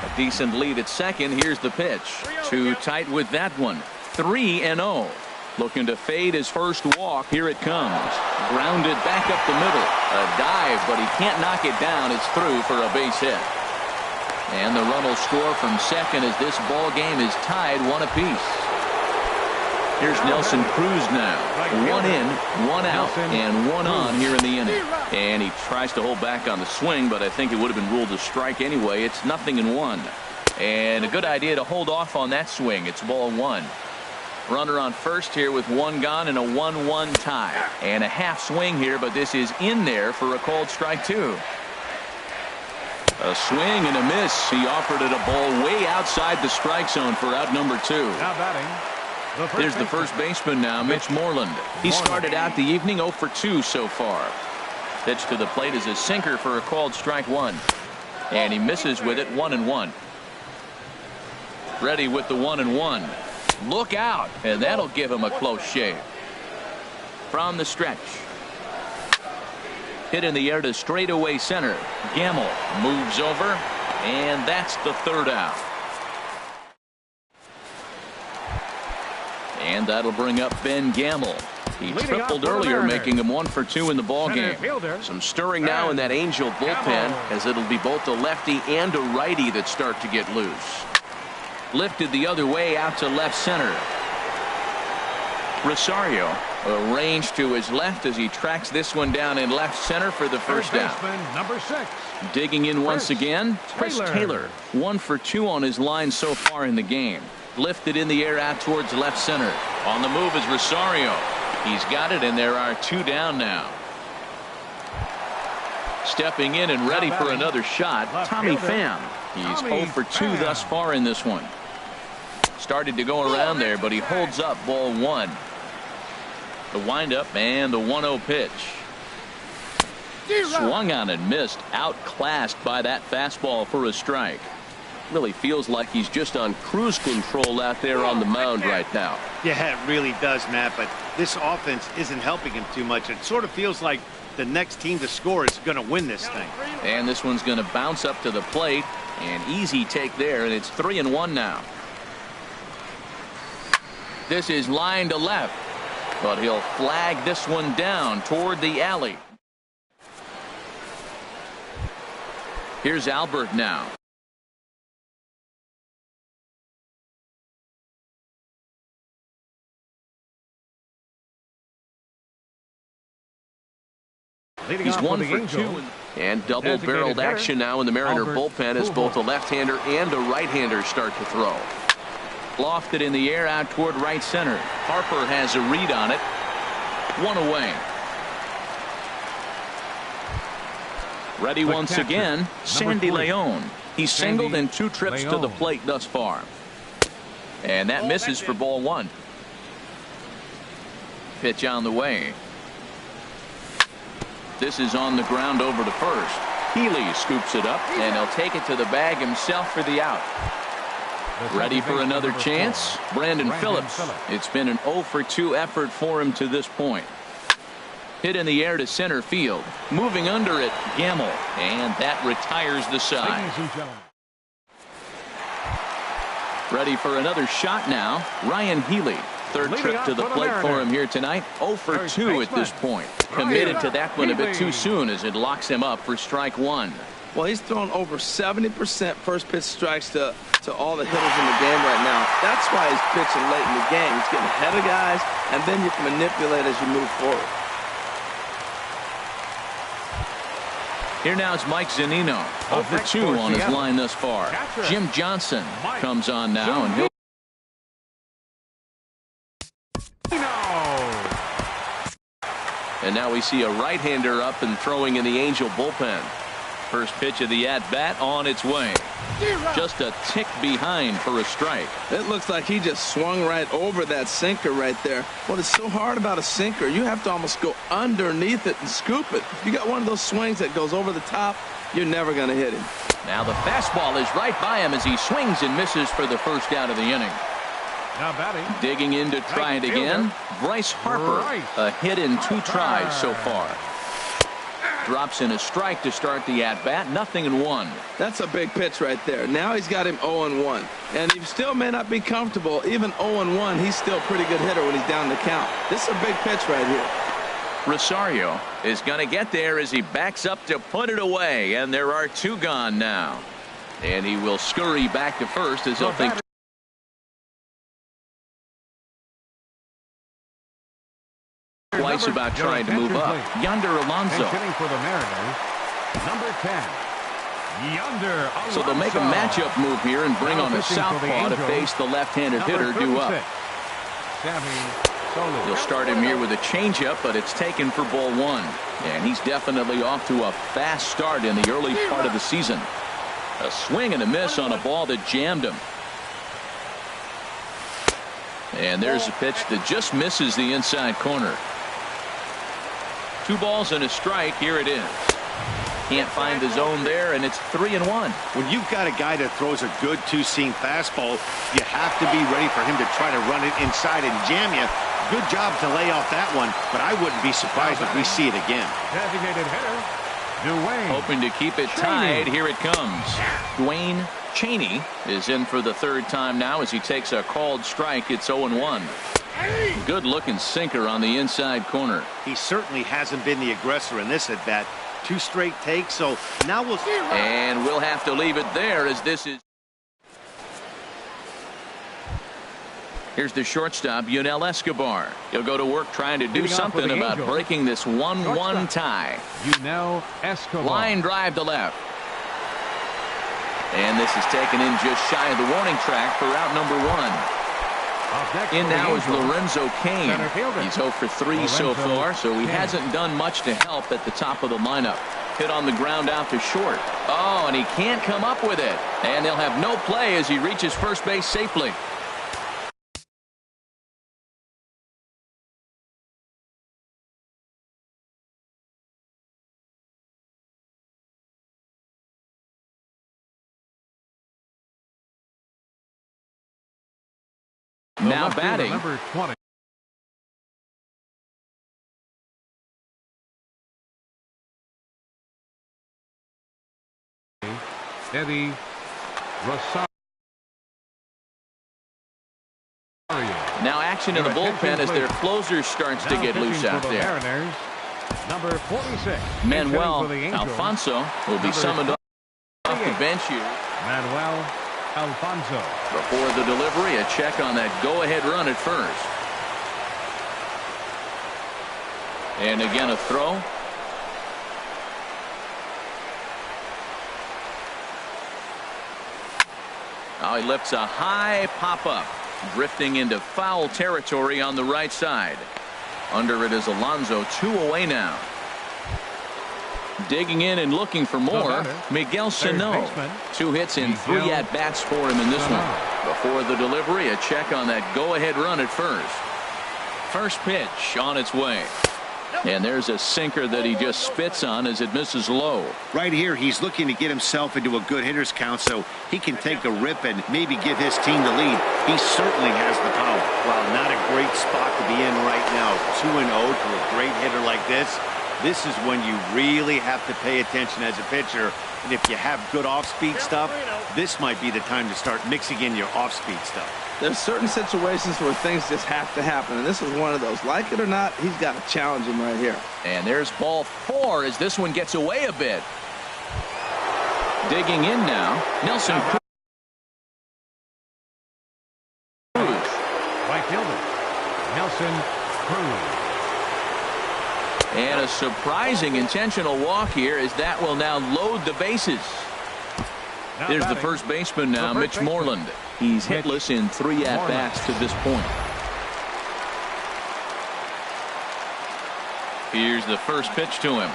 A decent lead at second. Here's the pitch. Too tight with that one. 3-0. Looking to fade his first walk. Here it comes. Grounded back up the middle. A dive, but he can't knock it down. It's through for a base hit. And the run will score from second as this ball game is tied 1 apiece. Here's Nelson Cruz now. 1 in, 1 out, and 1 on here in the inning. And he tries to hold back on the swing, but I think it would have been ruled a strike anyway. It's 0-1. And a good idea to hold off on that swing. It's ball 1. Runner on first here with 1 gone and a 1-1 tie. And a half swing here, but this is in there for a called strike 2. A swing and a miss. He offered it a ball way outside the strike zone for out number 2. Now batting. Here's the first baseman now, Mitch Moreland. He started out the evening 0 for 2 so far. Pitch to the plate is a sinker for a called strike 1. And he misses with it 1-1. Ready with the 1-1. Look out, and that'll give him a close shave. From the stretch. Hit in the air to straightaway center. Gamble moves over, and that's the 3rd out. And that'll bring up Ben Gamble. He Leading tripled off for the earlier, Mariners. making him 1 for 2 in the ball Center game. fielder. Some stirring now in that Angel bullpen, as it'll be both a lefty and a righty that start to get loose. Lifted the other way out to left center. Rosario arranged to his left as he tracks this one down in left center for the first Third down. baseman, number 6. Digging in once again, Chris Taylor. 1 for 2 on his line so far in the game. Lifted in the air out towards left center. On the move is Rosario. He's got it, and there are 2 down now. Stepping in and ready for another shot, Tommy Pham. He's 0 for 2 thus far in this one. Started to go around there, but he holds up ball 1. The windup and the 1-0 pitch. Swung on and missed, outclassed by that fastball for a strike. Really feels like he's just on cruise control out there on the mound right now. Yeah, it really does, Matt, but this offense isn't helping him too much. It sort of feels like the next team to score is going to win this thing. And this one's going to bounce up to the plate. An easy take there, and it's 3-1 now. This is line to left, but he'll flag this one down toward the alley. Here's Albert now. Leading He's off 1 for the for Angels. 2. And double-barreled action now in the Mariner Albert bullpen as both a left-hander and a right-hander start to throw. Lofted in the air out toward right center. Harper has a read on it. 1 away. Ready The once catcher, again, number Sandy 3. Leon. He's singled Sandy in 2 trips to the Leon. plate thus far. And that misses for ball 1. Pitch on the way. This is on the ground over to first. Healy scoops it up, and he'll take it to the bag himself for the out. The Ready second for baseman, another number chance? 4. Brandon Brandon Phillips. Phillips. It's been an 0 for 2 effort for him to this point. Hit in the air to center field. Moving under it, Gamble. And that retires the side. Ladies and gentlemen. Ready for another shot now. Ryan Healy. Third Leading trip off to the for the plate for Mariners. him here tonight. 0 for Third 2 at baseman, this point. Ryan Committed to that one a bit too Healy. soon as it locks him up for strike 1. Well, he's thrown over 70% first pitch strikes to all the hitters in the game right now. That's why he's pitching late in the game. He's getting ahead of guys, and then you can manipulate as you move forward. Here now is Mike Zunino. 0 for next 2 for on his Seattle. line thus far. Catcher, Jim Johnson Mike comes on now, and he'll And now we see a right-hander up and throwing in the Angel bullpen. First pitch of the at-bat on its way. Just a tick behind for a strike. It looks like he just swung right over that sinker right there. What is so hard about a sinker, you have to almost go underneath it and scoop it. If you got one of those swings that goes over the top, you're never going to hit him. Now the fastball is right by him as he swings and misses for the first out of the inning. Now batting. Digging in to try it again. Bryce Harper. A hit in 2 tries so far. Drops in a strike to start the at-bat. 0-1. That's a big pitch right there. Now he's got him 0-1. And he still may not be comfortable. Even 0-1, he's still a pretty good hitter when he's down the count. This is a big pitch right here. Rosario is going to get there as he backs up to put it away. And there are 2 gone now. And he will scurry back to first as he'll think twice about trying to move up. Yonder Alonso. And hitting for the Mariners, number 10. Yonder Alonso. So they'll make a matchup move here and bring Now on a pitching for the southpaw to Angels, face the left-handed number hitter due up. 36, Sammy Solis. He'll start him here with a changeup, but it's taken for ball 1. And he's definitely off to a fast start in the early part of the season. A swing and a miss on a ball that jammed him. And there's a pitch that just misses the inside corner. 2 balls and a strike. Here it is. Can't find the zone there, and it's 3-1. When you've got a guy that throws a good 2-seam fastball, you have to be ready for him to try to run it inside and jam you. Good job to lay off that one, but I wouldn't be surprised if we see it again. Designated hitter, Dwayne. Hoping to keep it tied. Here it comes. Dwayne Cheney is in for the third time now as he takes a called strike. It's 0-1. Good looking sinker on the inside corner. He certainly hasn't been the aggressor in this at bat. 2 straight takes, so now we'll see. And we'll have to leave it there as this is. Here's the shortstop, Yunel Escobar. He'll go to work trying to do something about breaking this 1-1 tie. Yunel Escobar. Line drive to left. And this is taken in just shy of the warning track for out number 1. In now is Lorenzo Cain. He's 0 for 3 so far, so he hasn't done much to help at the top of the lineup. Hit on the ground out to short. Oh, and he can't come up with it. And they'll have no play as he reaches first base safely. Now batting. Number 20. Eddie Rosario. Now action in the bullpen as their closer starts to get loose out there. Mariners, number 46. Manuel Alfonso will be summoned off the bench here. Manuel Alfonso. Before the delivery, a check on that go-ahead run at first. And again a throw. Now he lifts a high pop-up, drifting into foul territory on the right side. Under it is Alonso, 2 away now. Digging in and looking for more, Miguel Sano. 2 hits and 3 at-bats for him in this one. Before the delivery, a check on that go-ahead run at first. First pitch on its way. And there's a sinker that he just spits on as it misses low. Right here, he's looking to get himself into a good hitter's count so he can take a rip and maybe give his team the lead. He certainly has the power. While not a great spot to be in right now, 2-0 to a great hitter like this. This is when you really have to pay attention as a pitcher. And if you have good off-speed stuff, this might be the time to start mixing in your off-speed stuff. There's certain situations where things just have to happen, and this is one of those. Like it or not, he's got to challenge him right here. And there's ball 4 as this one gets away a bit. Digging in now, Nelson Cruz. Right fielder, Nelson Cruz. And a surprising intentional walk here as that will now load the bases. There's the first baseman now, Mitch Moreland. He's hitless in 3 at-bats to this point. Here's the first pitch to him.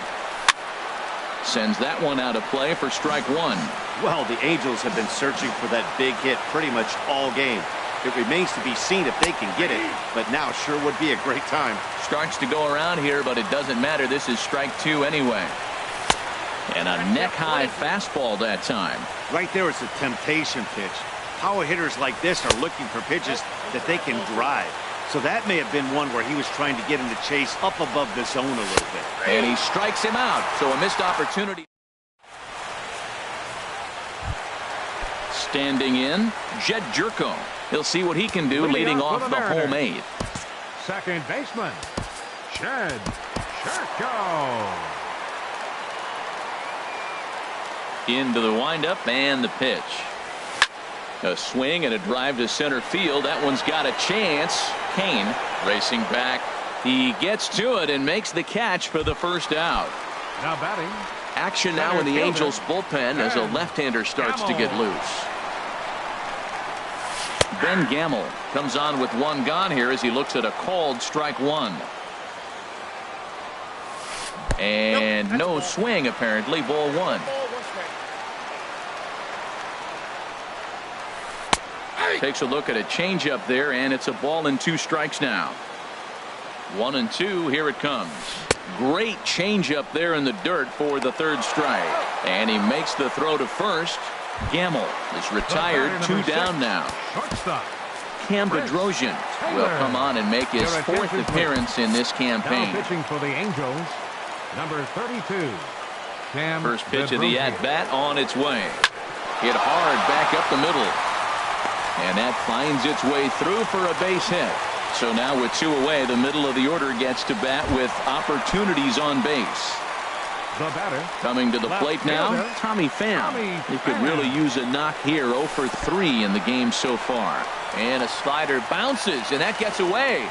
Sends that one out of play for strike 1. Well, the Angels have been searching for that big hit pretty much all game. It remains to be seen if they can get it, but now sure would be a great time. Starts to go around here, but it doesn't matter. This is strike 2 anyway. And a neck-high fastball that time. Right there is a temptation pitch. Power hitters like this are looking for pitches that they can drive. So that may have been one where he was trying to get him to chase up above the zone a little bit. And he strikes him out. So a missed opportunity. Standing in, Jed Jerko. He'll see what he can do leading off the home 8th. Second baseman, Jed Jerko. Into the windup and the pitch. A swing and a drive to center field. That one's got a chance. Cain racing back. He gets to it and makes the catch for the first out. Now batting. Action now in the Angels bullpen as a left-hander starts to get loose. Ben Gamel comes on with 1 gone here as he looks at a called strike 1. And no swing apparently. Ball 1. Takes a look at a changeup there, and it's a ball and 2 strikes now. 1-2. Here it comes. Great changeup there in the dirt for the 3rd strike. And he makes the throw to first. Gamel is retired. 2 down now. Shortstop. Cam Bedrosian will come on and make his 4th appearance in this campaign. Now pitching for the Angels, number 32. Cam First pitch of the at-bat on its way. Hit hard back up the middle. And that finds its way through for a base hit. So now with 2 away, the middle of the order gets to bat with opportunities on base. The batter. Coming to the plate now, fielder, Tommy Pham. He could really use a knock here. 0 for 3 in the game so far. And a slider bounces, and that gets away.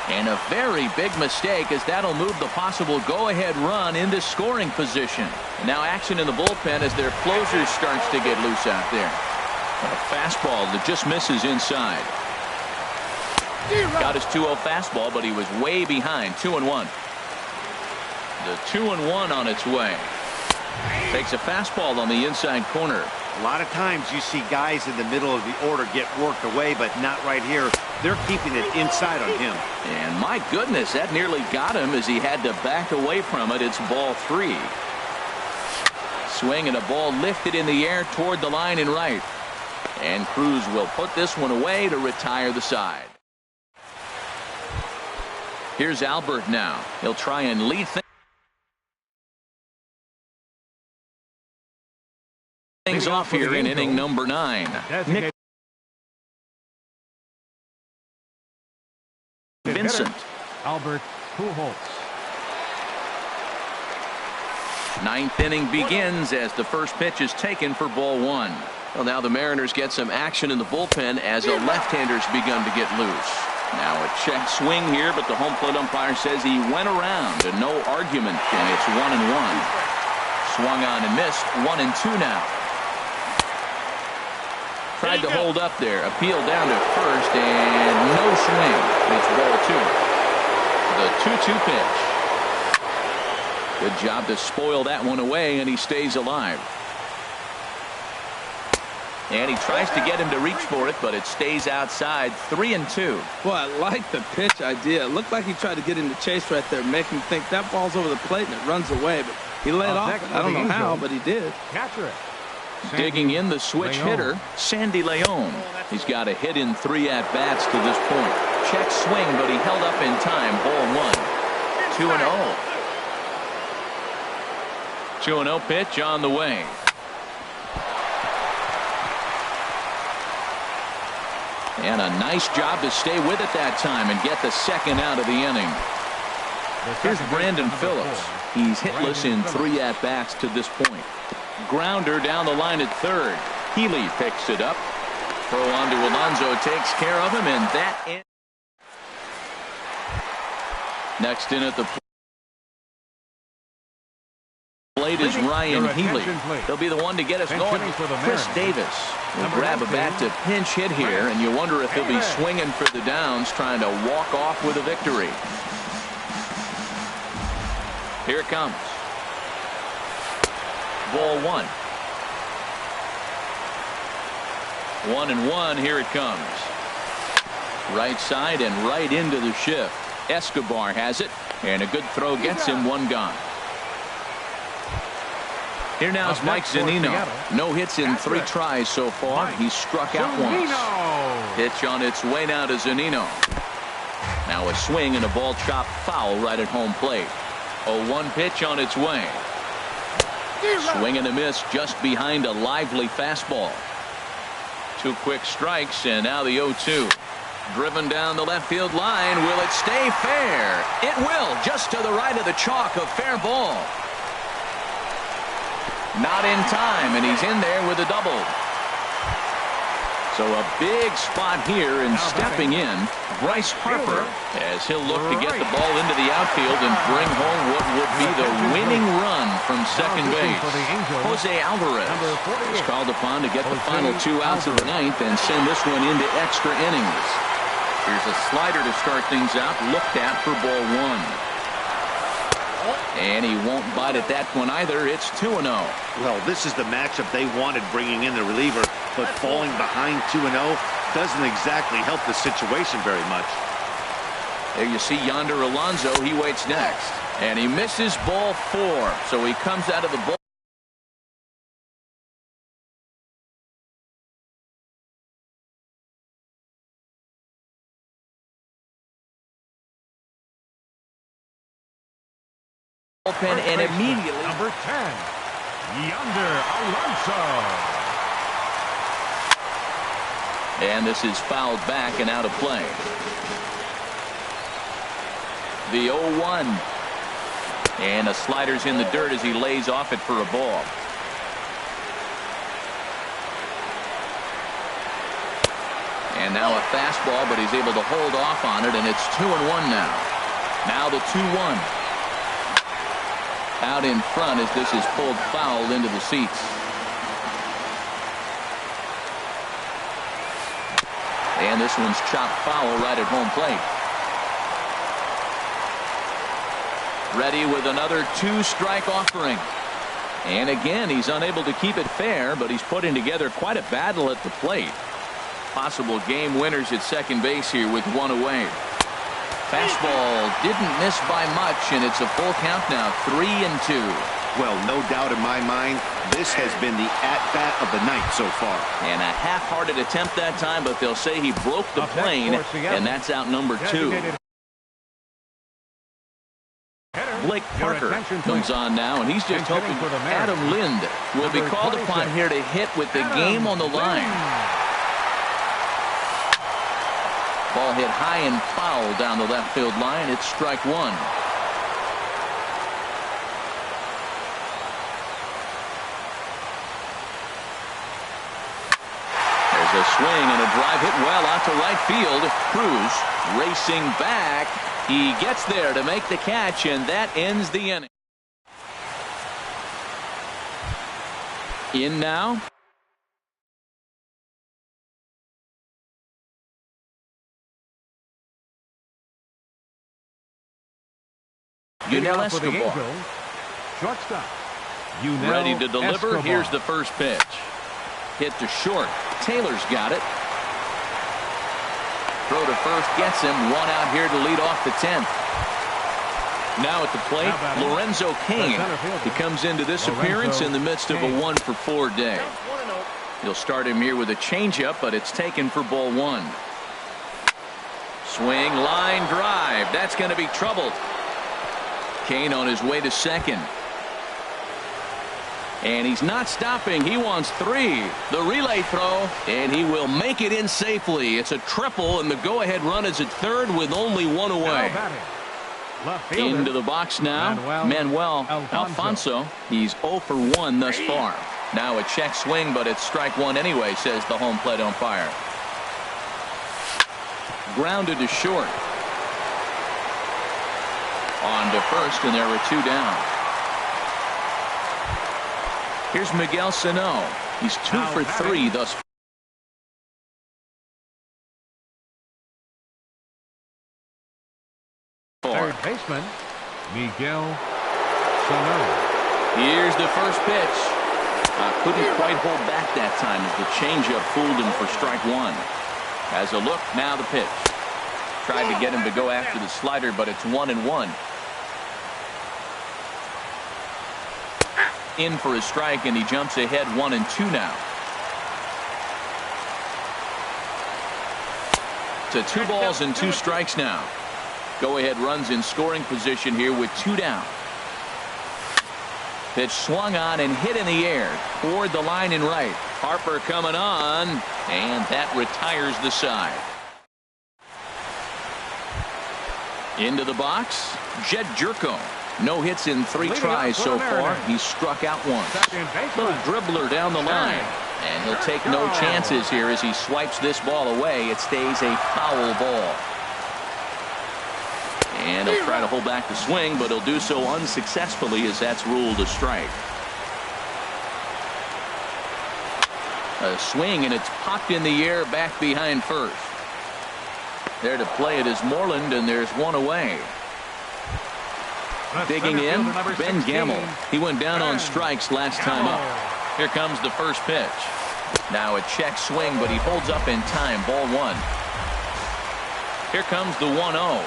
And a very big mistake, as that'll move the possible go-ahead run into scoring position. And now action in the bullpen as their closer starts to get loose out there. A fastball that just misses inside. Got his 2-0 fastball, but he was way behind. 2-1. The 2-1 on its way. Takes a fastball on the inside corner. A lot of times you see guys in the middle of the order get worked away, but not right here. They're keeping it inside on him. And my goodness, that nearly got him as he had to back away from it. It's ball 3. Swing and a ball lifted in the air toward the line and right. And Cruz will put this one away to retire the side. Here's Albert now. He'll try and lead things off here in inning number 9. Nick Vincent. Albert Pujols. 9th inning begins as the first pitch is taken for ball 1. Well, now the Mariners get some action in the bullpen as a left-hander's begun to get loose. Now a check swing here, but the home plate umpire says he went around and no argument, and it's 1-1. Swung on and missed. 1-2 now. Tried to hold up there. Appeal down to first, and no swing. It's ball 2. The 2-2 pitch. Good job to spoil that one away, and he stays alive. And he tries to get him to reach for it, but it stays outside. 3-2. Boy, I like the pitch idea. It looked like he tried to get him to chase right there, make him think that ball's over the plate and it runs away. But he laid off it. I don't know how, but he did. Catcher. Digging in the switch hitter, Sandy Leon. He's got a hit in 3 at-bats to this point. Check swing, but he held up in time. Ball 1. 2-0. 2-0 pitch on the way. And a nice job to stay with it that time and get the second out of the inning. Here's Brandon Phillips. He's hitless in 3 at-bats to this point. Grounder down the line at third. Healy picks it up. Throw on to Alonso takes care of him, and that next in at the plate is Ryan Healy. He'll be the one to get us going. Chris Davis will grab a bat to pinch hit here, and you wonder if he'll be swinging for the downs, trying to walk off with a victory. Here it comes. Ball 1. 1-1. Here it comes. Right side and right into the shift. Escobar has it, and a good throw gets him. 1 gone. Here now is Mike Zunino. No hits in 3 tries so far. He's struck out once. Pitch on its way now to Zunino. Now a swing and a ball chopped foul right at home plate. 0-1 pitch on its way. Swing and a miss just behind a lively fastball. 2 quick strikes, and now the 0-2. Driven down the left field line. Will it stay fair? It will, just to the right of the chalk. A fair ball. Not in time, and he's in there with a double. So a big spot here, and stepping in, Bryce Harper, as he'll look to get the ball into the outfield and bring home what would be the winning run from second base. Jose Alvarez is called upon to get the final 2 outs of the 9th and send this one into extra innings. Here's a slider to start things out, looked at for ball 1. And he won't bite at that one either. It's 2-0. Well, this is the matchup they wanted, bringing in the reliever, but falling behind 2-0 doesn't exactly help the situation very much. There you see Yonder Alonso. He waits next, and he misses ball 4, so he comes out of the bullpen and immediately Number 10. Yonder Alonso. And this is fouled back and out of play. The 0-1. And a slider's in the dirt as he lays off it for a ball. And now a fastball, but he's able to hold off on it, and it's 2-1 now. Now the 2-1. Out in front as this is pulled foul into the seats. And this one's chopped foul right at home plate. Ready with another 2-strike offering. And again, he's unable to keep it fair, but he's putting together quite a battle at the plate. Possible game winners at second base here with one away. Fastball didn't miss by much, and it's a full count now, 3-2. Well, no doubt in my mind, this has been the at-bat of the night so far. And a half-hearted attempt that time, but they'll say he broke the plane, and that's out number 2. Blake Parker comes on now, and he's just hoping Adam Lind will be called upon here to hit with the game on the line. Ball hit high and foul down the left field line. It's strike 1. There's a swing and a drive hit well out to right field. Cruz racing back. He gets there to make the catch, and that ends the inning. In now. Yunel Escobar. Shortstop. Ready to deliver. Here's the first pitch. Hit to short. Taylor's got it. Throw to first gets him. One out here to lead off the 10th. Now at the plate, Lorenzo Cain. He comes into this appearance in the midst of a 1-for-4 day. He'll start him here with a changeup, but it's taken for ball 1. Swing, line drive. That's going to be troubled. Cain on his way to second. And he's not stopping. He wants 3. The relay throw, and he will make it in safely. It's a triple, and the go-ahead run is at third with only 1 away. Into the box now, Manuel Alfonso. He's 0 for 1 thus far. Now a check swing, but it's strike 1 anyway, says the home plate umpire. Grounded to short. On to first, and there were 2 down. Here's Miguel Sano. He's 2 for 3 thus far. Third baseman, Miguel Sano. Here's the first pitch. Couldn't quite hold back that time as the changeup fooled him for strike 1. As a look, now the pitch. Tried to get him to go after the slider, but it's 1-1. In for a strike, and he jumps ahead 1-2 now. To 2 balls and 2 strikes now. Go ahead runs in scoring position here with 2 down. Pitch swung on and hit in the air toward the line and right. Harper coming on, and that retires the side. Into the box, Jed Jerko. No hits in 3 tries so far. He's struck out once. Little dribbler down the line. And he'll take no chances here as he swipes this ball away. It stays a foul ball. And he'll try to hold back the swing, but he'll do so unsuccessfully as that's ruled a strike. A swing, and it's popped in the air back behind first. There to play it is Moreland, and there's 1 away. Digging in, Ben Gamble. He went down on strikes last time up. Here comes the first pitch. Now a check swing, but he holds up in time. Ball 1. Here comes the 1-0.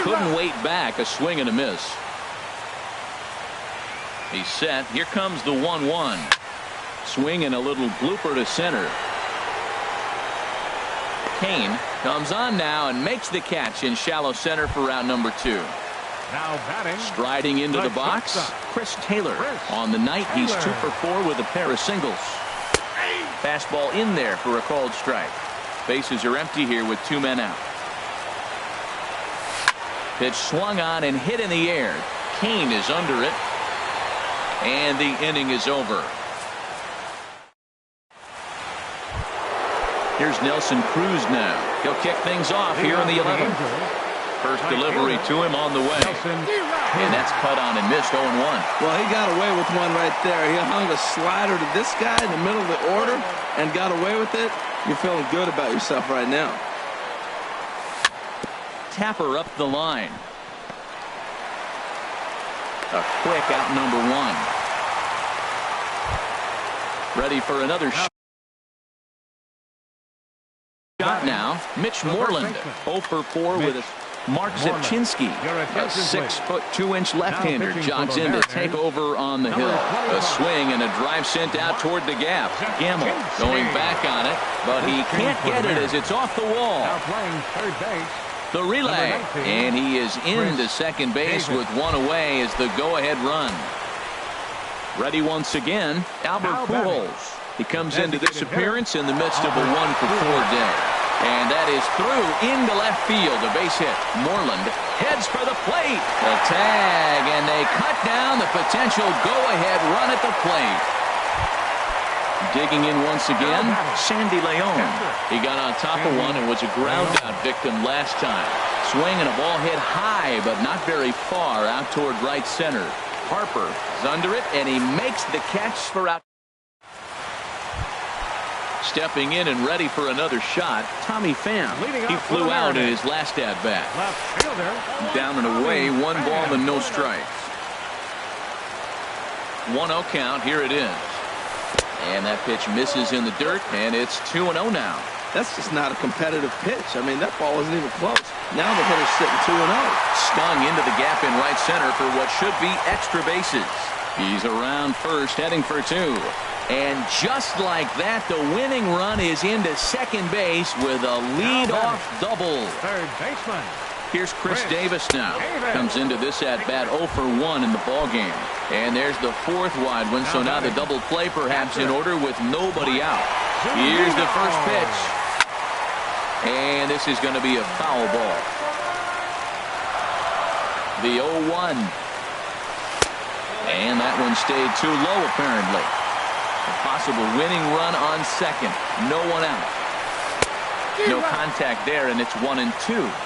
Couldn't wait back. A swing and a miss. He's set. Here comes the 1-1. Swing and a little blooper to center. Cain comes on now and makes the catch in shallow center for round number 2. Now batting. Striding into the box, Chris Taylor. On the night, he's 2 for 4 with a pair of singles. Fastball in there for a called strike. Bases are empty here with 2 men out. Pitch swung on and hit in the air. Kane is under it. And the inning is over. Here's Nelson Cruz now. He'll kick things off here in the 11th. First delivery to him on the way. And that's cut on and missed 0-1. Well, he got away with one right there. He hung a slider to this guy in the middle of the order and got away with it. You're feeling good about yourself right now. Tapper up the line. A quick out number 1. Ready for another shot now. Mitch Moreland 0 for 4 with a Mark Zepchinski, a 6'2" left-hander, jogs in to take over on the hill. A swing and a drive sent out toward the gap. Gamble going back on it, but he can't get it as it's off the wall. Now playing third base. The relay, and he is into second base with 1 away as the go-ahead run. Ready once again, Albert Pujols. He comes into this appearance in the midst of a 1 for 4 day. And that is through into left field. A base hit. Moreland heads for the plate. A tag, and they cut down the potential go-ahead run at the plate. Digging in once again, Sandy Leon. He got on top of one and was a ground-out victim last time. Swing and a ball hit high, but not very far out toward right center. Harper is under it, and he makes the catch for out. Stepping in and ready for another shot, Tommy Pham. He flew out in his last at-bat. Down and away, 1 ball and no strikes. 1-0 count. Here it is. And that pitch misses in the dirt, and it's 2-0 now. That's just not a competitive pitch. I mean, that ball wasn't even close. Now the hitter's sitting 2-0. Stung into the gap in right center for what should be extra bases. He's around first, heading for 2. And just like that, the winning run is into second base with a lead-off double. Third baseman. Here's Chris Davis now. Comes into this at-bat 0 for 1 in the ballgame. And there's the 4th wide one, so now the double play perhaps in order with nobody out. Here's the first pitch. And this is going to be a foul ball. The 0-1. And that one stayed too low, apparently. A possible winning run on second. No one out. No contact there, and it's 1-2.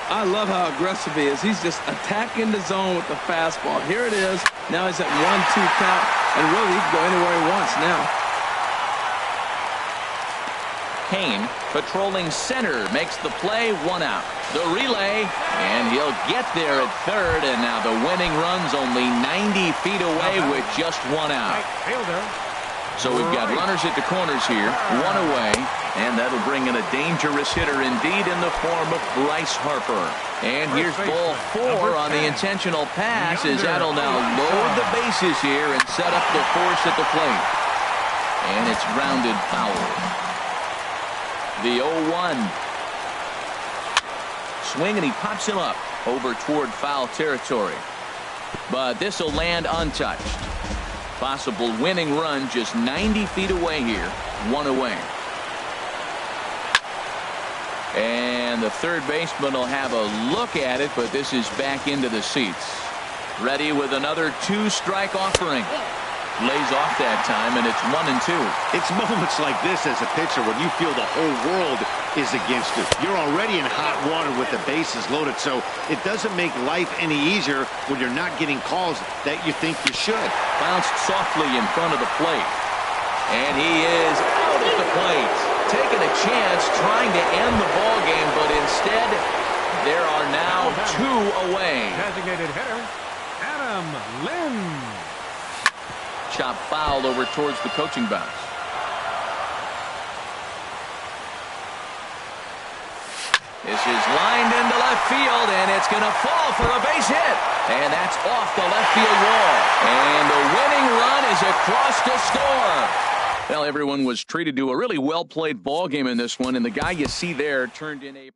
I love how aggressive he is. He's just attacking the zone with the fastball. Here it is. Now he's at 1-2 count, and really he can go anywhere he wants now. Kane patrolling center makes the play. 1 out. The relay, and he'll get there at third, and now the winning run's only 90 feet away with just 1 out. So we've got runners at the corners here, 1 away, and that'll bring in a dangerous hitter indeed in the form of Bryce Harper. And here's ball 4 on the intentional pass as that'll now load the bases here and set up the force at the plate. And it's grounded foul. The 0-1. Swing, and he pops him up over toward foul territory. But this will land untouched. Possible winning run just 90 feet away here. 1 away. And the third baseman will have a look at it, but this is back into the seats. Ready with another 2-strike offering. Lays off that time, and it's 1-2. It's moments like this as a pitcher when you feel the whole world is against you. You're already in hot water with the bases loaded, so it doesn't make life any easier when you're not getting calls that you think you should. Bounced softly in front of the plate. And he is out at the plate. Taking a chance, trying to end the ball game, but instead, there are now 2 away. Designated hitter, Adam Lynn. Chop foul over towards the coaching box. This is lined into left field, and it's going to fall for a base hit. And that's off the left field wall. And the winning run is across to score. Well, everyone was treated to a really well-played ball game in this one, and the guy you see there turned in a